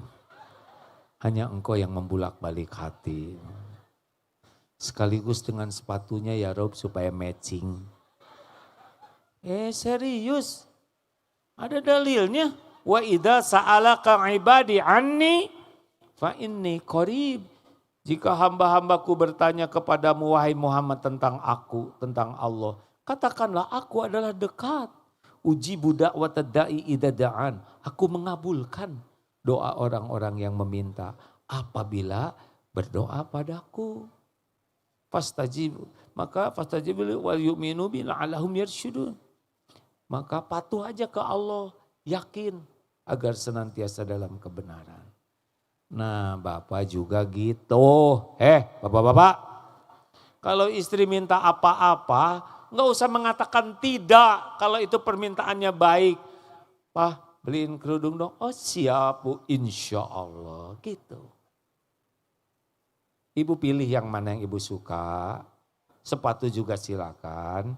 Hanya engkau yang membulak-balik hati. Sekaligus dengan sepatunya ya Rob supaya matching. Serius. Ada dalilnya. Wa idza sa'alaka ibadi anni fa inni qarib. Jika hamba-hambaku bertanya kepadamu wahai Muhammad tentang aku, tentang Allah, katakanlah aku adalah dekat. Ujibu da'watad da'i idza da'an. Aku mengabulkan doa orang-orang yang meminta apabila berdoa padaku. Fastajib, maka fastajib wal yu'minu bi la'allahum yarsyudun. Maka patuh aja ke Allah, yakin agar senantiasa dalam kebenaran. Nah Bapak juga gitu. Bapak-bapak, kalau istri minta apa-apa nggak usah mengatakan tidak kalau itu permintaannya baik. Pak beliin kerudung dong, oh siap Bu, insya Allah gitu. Ibu pilih yang mana yang ibu suka, sepatu juga silakan.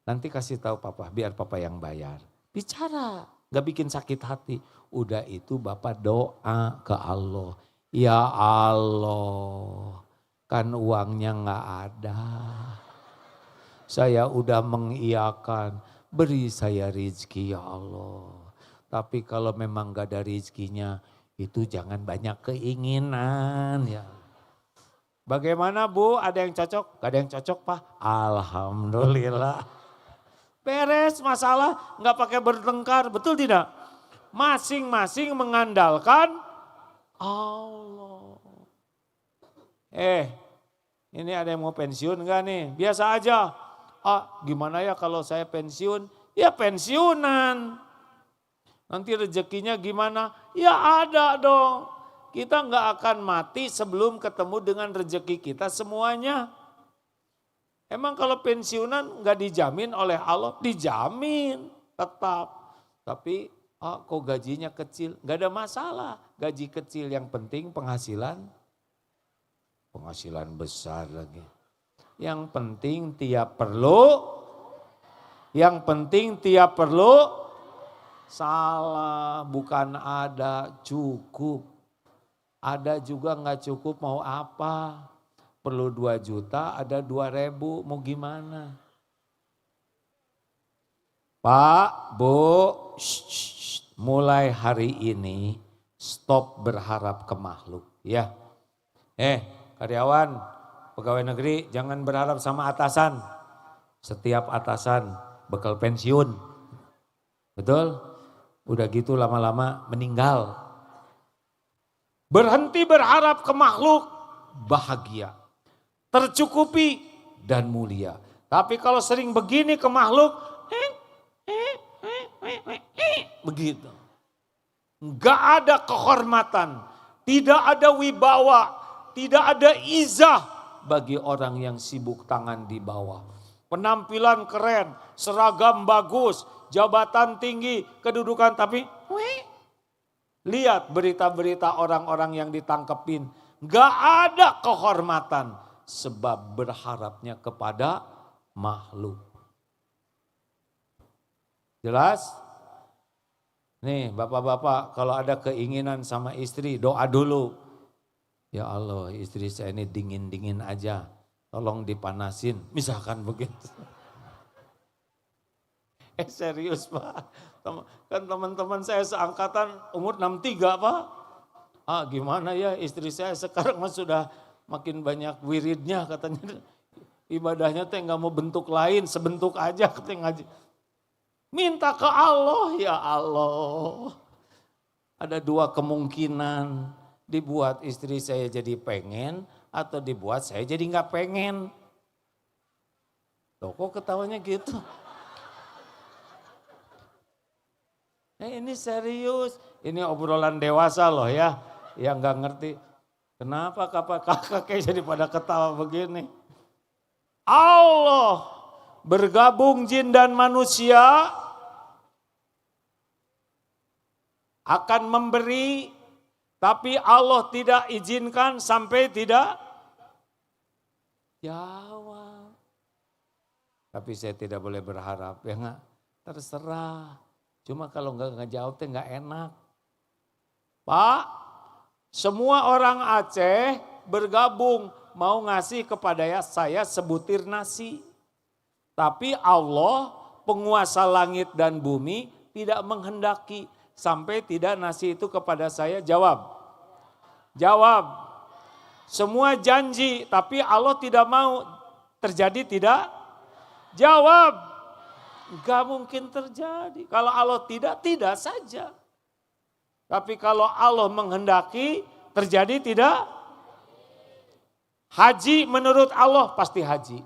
Nanti kasih tahu Papa, biar Papa yang bayar. Bicara, gak bikin sakit hati. Udah itu Bapak doa ke Allah. Ya Allah, kan uangnya gak ada. Saya udah mengiyakan, beri saya rezeki ya Allah. Tapi kalau memang gak ada rezekinya, itu jangan banyak keinginan ya. Bagaimana Bu, ada yang cocok? Gak ada yang cocok Pak? Alhamdulillah. Beres masalah, gak pakai bertengkar, betul tidak? Masing-masing mengandalkan Allah. Ini ada yang mau pensiun gak nih? Biasa aja. Gimana ya kalau saya pensiun? Ya pensiunan. Nanti rezekinya gimana? Ya ada dong. Kita gak akan mati sebelum ketemu dengan rezeki kita semuanya. Emang kalau pensiunan gak dijamin oleh Allah? Dijamin tetap. Tapi kok gajinya kecil? Gak ada masalah. Gaji kecil yang penting penghasilan besar lagi. Yang penting tiap perlu salah, bukan ada, cukup. Ada juga gak cukup mau apa? Perlu 2 juta, ada 2.000, mau gimana? Pak, Bu, mulai hari ini stop berharap ke makhluk ya. Karyawan, pegawai negeri jangan berharap sama atasan. Setiap atasan bekal pensiun. Betul? Udah gitu lama-lama meninggal. Berhenti berharap ke makhluk, bahagia, tercukupi dan mulia. Tapi kalau sering begini ke makhluk, begitu. Enggak ada kehormatan, tidak ada wibawa, tidak ada izah bagi orang yang sibuk tangan di bawah. Penampilan keren, seragam bagus, jabatan tinggi, kedudukan tapi lihat berita-berita orang-orang yang ditangkepin. Gak ada kehormatan sebab berharapnya kepada makhluk. Jelas? Nih bapak-bapak kalau ada keinginan sama istri doa dulu. Ya Allah istri saya ini dingin-dingin aja. Tolong dipanasin. Misalkan begitu. Serius Pak. Kan teman-teman saya seangkatan umur 63 Pak. Gimana ya istri saya sekarang sudah makin banyak wiridnya katanya. Ibadahnya teh nggak mau bentuk lain, sebentuk aja katanya ngaji. Minta ke Allah, ya Allah. Ada 2 kemungkinan. Dibuat istri saya jadi pengen atau dibuat saya jadi nggak pengen. Loh kok ketawanya gitu? Ini serius, ini obrolan dewasa loh ya, yang gak ngerti. Kenapa kakak jadi pada ketawa begini? Allah bergabung jin dan manusia akan memberi, tapi Allah tidak izinkan sampai tidak jawab. Tapi saya tidak boleh berharap, ya enggak, terserah. Cuma kalau enggak ngejawab enggak enak. Pak, semua orang Aceh bergabung mau ngasih kepada saya sebutir nasi. Tapi Allah penguasa langit dan bumi tidak menghendaki sampai tidak nasi itu kepada saya. Jawab. Jawab. Semua janji tapi Allah tidak mau. Terjadi tidak? Jawab. Gak mungkin terjadi. Kalau Allah tidak saja. Tapi kalau Allah menghendaki terjadi tidak? Haji menurut Allah pasti haji.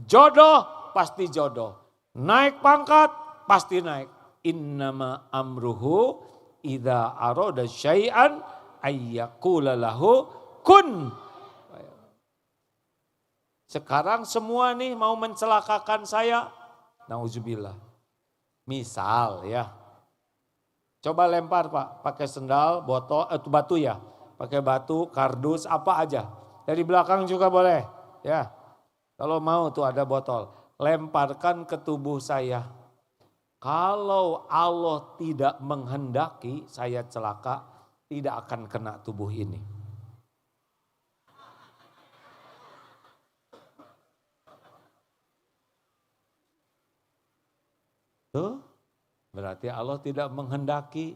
Jodoh pasti jodoh. Naik pangkat pasti naik. Innama amruhu idza arada syai'an ayyaqula lahu kun. Sekarang semua nih mau mencelakakan saya. Nauzubillah. Misal ya. Coba lempar Pak, pakai sendal, botol, batu ya. Pakai batu, kardus, apa aja. Dari belakang juga boleh. Ya. Kalau mau tuh ada botol. Lemparkan ke tubuh saya. Kalau Allah tidak menghendaki saya celaka, tidak akan kena tubuh ini. Tuh, berarti Allah tidak menghendaki.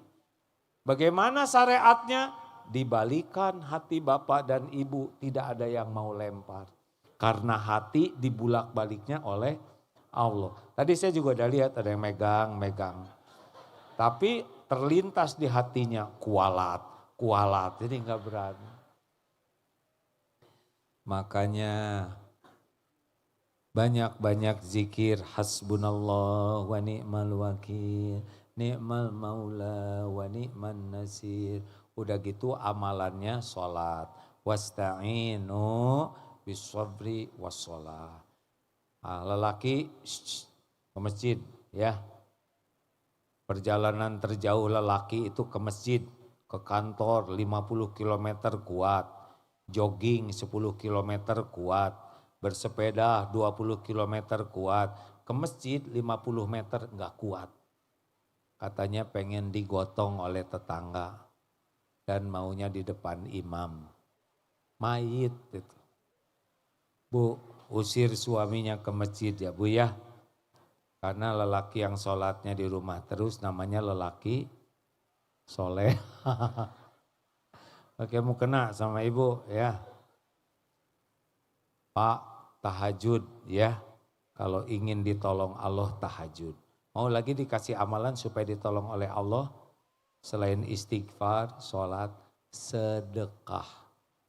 Bagaimana syariatnya? Dibalikan hati bapak dan ibu, tidak ada yang mau lempar. Karena hati dibulak-baliknya oleh Allah. Tadi saya juga udah lihat ada yang megang. Tapi terlintas di hatinya kualat. Jadi enggak berani. Makanya banyak-banyak zikir hasbunallah wa ni'mal wakil, ni'mal maula wa ni'man nasir. Udah gitu amalannya sholat. Wasta'inu bisabri wassalah. Lelaki ke masjid ya. Perjalanan terjauh lelaki itu ke masjid, ke kantor 50 km kuat. Jogging 10 km kuat. Bersepeda 20 km kuat, ke masjid 50 meter enggak kuat. Katanya pengen digotong oleh tetangga dan maunya di depan imam. Mayit itu. Bu, usir suaminya ke masjid ya Bu ya. Karena lelaki yang sholatnya di rumah terus namanya lelaki soleh. Oke, mau kena sama ibu ya. Pak, tahajud ya. Kalau ingin ditolong Allah tahajud. Mau lagi dikasih amalan supaya ditolong oleh Allah. Selain istighfar, sholat, sedekah.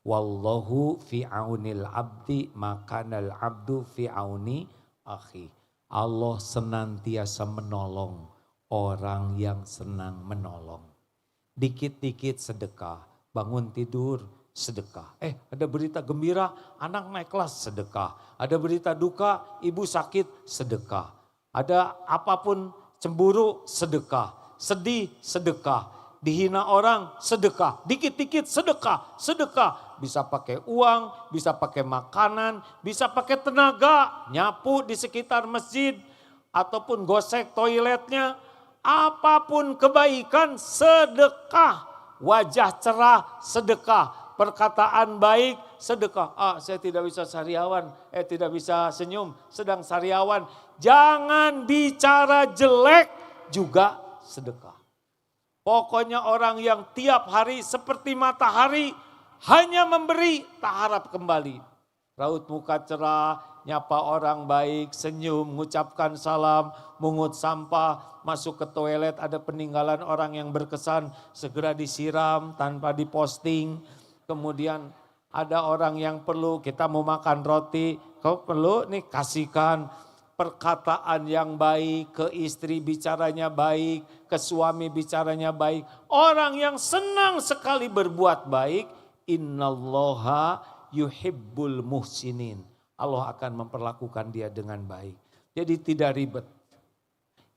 Wallahu fi aunil abdi makanal abdu fi auni akhi. Allah senantiasa menolong orang yang senang menolong. Dikit-dikit sedekah, bangun tidur sedekah. Ada berita gembira, anak naik kelas sedekah. Ada berita duka, ibu sakit sedekah. Ada apapun cemburu sedekah. Sedih sedekah. Dihina orang sedekah. Dikit-dikit sedekah. Bisa pakai uang, bisa pakai makanan, bisa pakai tenaga. Nyapu di sekitar masjid. Ataupun gosek toiletnya. Apapun kebaikan sedekah. Wajah cerah sedekah. Perkataan baik sedekah. Saya tidak bisa sariawan, tidak bisa senyum, sedang sariawan. Jangan bicara jelek juga sedekah. Pokoknya orang yang tiap hari seperti matahari hanya memberi tak harap kembali. Raut muka cerah, nyapa orang baik, senyum, mengucapkan salam, mungut sampah, masuk ke toilet ada peninggalan orang yang berkesan, segera disiram tanpa diposting. Kemudian ada orang yang perlu, kita mau makan roti, kau perlu nih kasihkan perkataan yang baik, ke istri bicaranya baik, ke suami bicaranya baik. Orang yang senang sekali berbuat baik, innallaha yuhibbul muhsinin. Allah akan memperlakukan dia dengan baik. Jadi tidak ribet.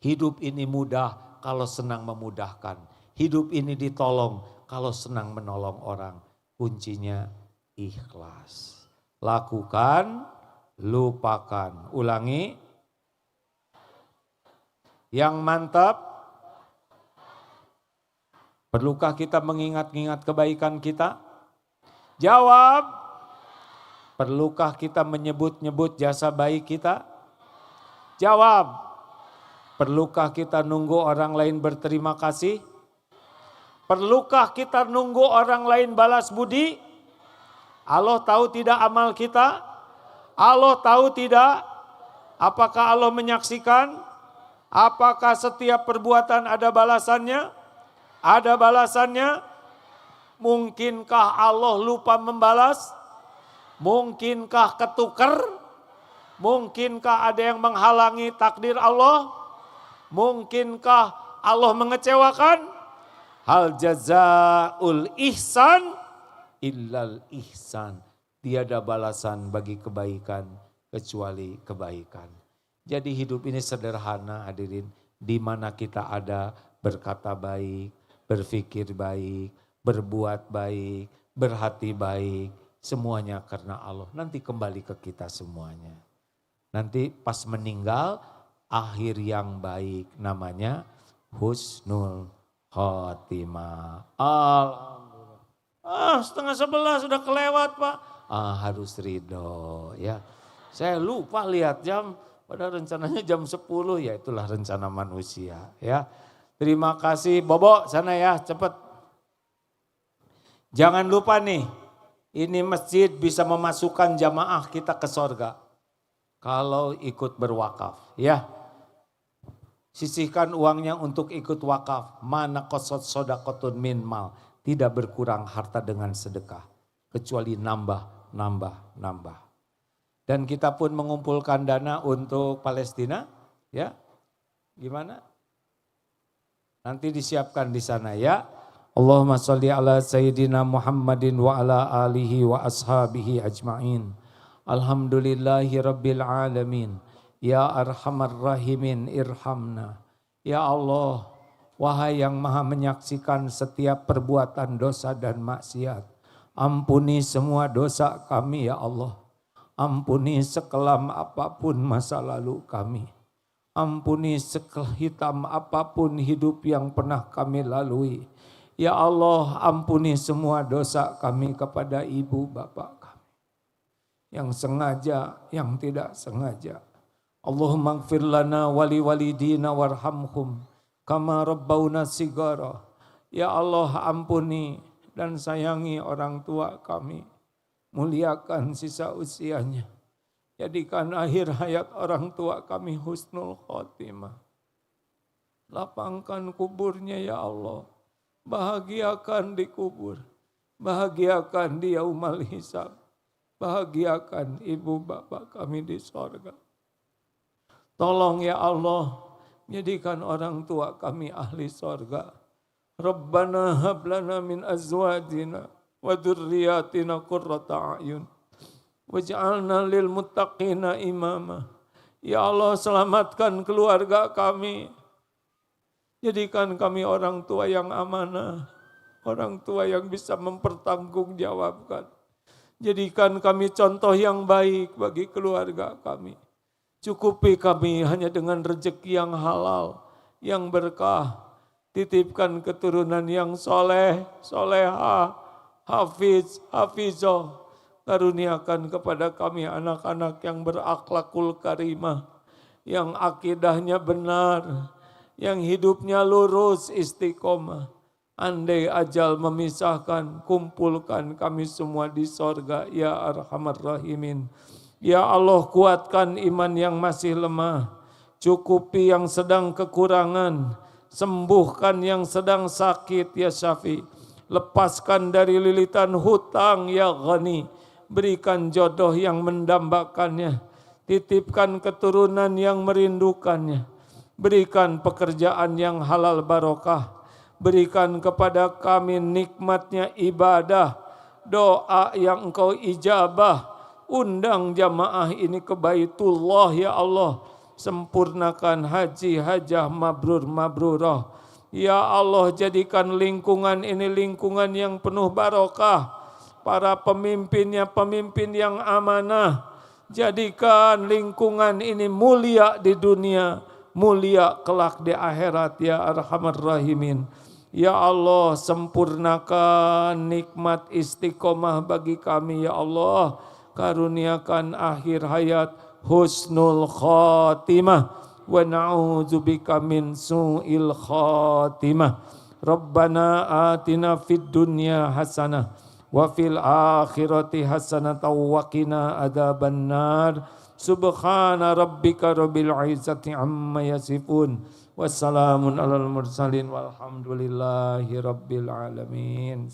Hidup ini mudah kalau senang memudahkan. Hidup ini ditolong kalau senang menolong orang. Kuncinya ikhlas. Lakukan, lupakan. Ulangi. Yang mantap. Perlukah kita mengingat-ingat kebaikan kita? Jawab. Perlukah kita menyebut-nyebut jasa baik kita? Jawab. Perlukah kita nunggu orang lain berterima kasih? Perlukah kita nunggu orang lain balas budi? Allah tahu tidak amal kita? Allah tahu tidak? Apakah Allah menyaksikan? Apakah setiap perbuatan ada balasannya? Ada balasannya? Mungkinkah Allah lupa membalas? Mungkinkah ketukar? Mungkinkah ada yang menghalangi takdir Allah? Mungkinkah Allah mengecewakan? Hal jazaul ihsan illal ihsan. Tiada balasan bagi kebaikan kecuali kebaikan. Jadi hidup ini sederhana hadirin. Di mana kita ada berkata baik, berpikir baik, berbuat baik, berhati baik. Semuanya karena Allah. Nanti kembali ke kita semuanya. Nanti pas meninggal akhir yang baik namanya husnul khotimah. Alhamdulillah. 10:30 sudah kelewat Pak. Harus ridho ya. Saya lupa lihat jam. Padahal rencananya jam 10 ya itulah rencana manusia ya. Terima kasih Bobo sana ya cepet. Jangan lupa nih. Ini masjid bisa memasukkan jamaah kita ke sorga. Kalau ikut berwakaf ya. Sisihkan uangnya untuk ikut wakaf. Mana qasad sodaqotun min mal. Tidak berkurang harta dengan sedekah. Kecuali nambah. Dan kita pun mengumpulkan dana untuk Palestina. Ya, gimana? Nanti disiapkan di sana ya. Allahumma sholli ala Sayyidina Muhammadin wa ala alihi wa ashabihi ajma'in. Alhamdulillahi rabbil alamin. Ya arhamar rahimin irhamna. Ya Allah, wahai yang maha menyaksikan setiap perbuatan dosa dan maksiat. Ampuni semua dosa kami ya Allah. Ampuni sekelam apapun masa lalu kami. Ampuni sehitam apapun hidup yang pernah kami lalui. Ya Allah, ampuni semua dosa kami kepada ibu bapak kami. Yang sengaja, yang tidak sengaja. Allahumma gfir lana wali walidina warhamhum kama rabbawna sigara. Ya Allah, ampuni dan sayangi orang tua kami. Muliakan sisa usianya. Jadikan akhir hayat orang tua kami husnul khotimah. Lapangkan kuburnya ya Allah. Bahagiakan di kubur. Bahagiakan di yaumal hisab. Bahagiakan ibu bapak kami di sorga. Tolong ya Allah, jadikan orang tua kami ahli sorga. Rabbana hablana min azwajina wa dzurriyyatina qurrata a'yun waj'alna lil muttaqina imama. Ya Allah, selamatkan keluarga kami. Jadikan kami orang tua yang amanah, orang tua yang bisa mempertanggungjawabkan. Jadikan kami contoh yang baik bagi keluarga kami. Cukupi kami hanya dengan rezeki yang halal, yang berkah. Titipkan keturunan yang soleh, solehah, hafiz, hafizah. Karuniakan kepada kami anak-anak yang berakhlakul karimah, yang akidahnya benar, yang hidupnya lurus istiqomah. Andai ajal memisahkan, kumpulkan kami semua di sorga, ya arhamar rahimin. Ya Allah, kuatkan iman yang masih lemah, cukupi yang sedang kekurangan, sembuhkan yang sedang sakit ya Syafi, lepaskan dari lilitan hutang ya Ghani, berikan jodoh yang mendambakannya, titipkan keturunan yang merindukannya, berikan pekerjaan yang halal barokah, berikan kepada kami nikmatnya ibadah, doa yang Engkau ijabah. Undang jamaah ini ke Baitullah ya Allah. Sempurnakan haji, hajah, mabrur, mabrurah. Ya Allah, jadikan lingkungan ini lingkungan yang penuh barokah. Para pemimpinnya pemimpin yang amanah. Jadikan lingkungan ini mulia di dunia, mulia kelak di akhirat ya arhamar rahimin. Ya Allah, sempurnakan nikmat istiqomah bagi kami ya Allah. Karuniakan akhir hayat husnul khatimah wa na'udzubika min su'il khatimah. Rabbana atina fid dunya hasanah wa fil akhirati hasanah wa qina adzabannar. Subhana rabbika rabbil izzati amma yasifun. Wassalamun alal mursalin walhamdulillahi rabbil alamin.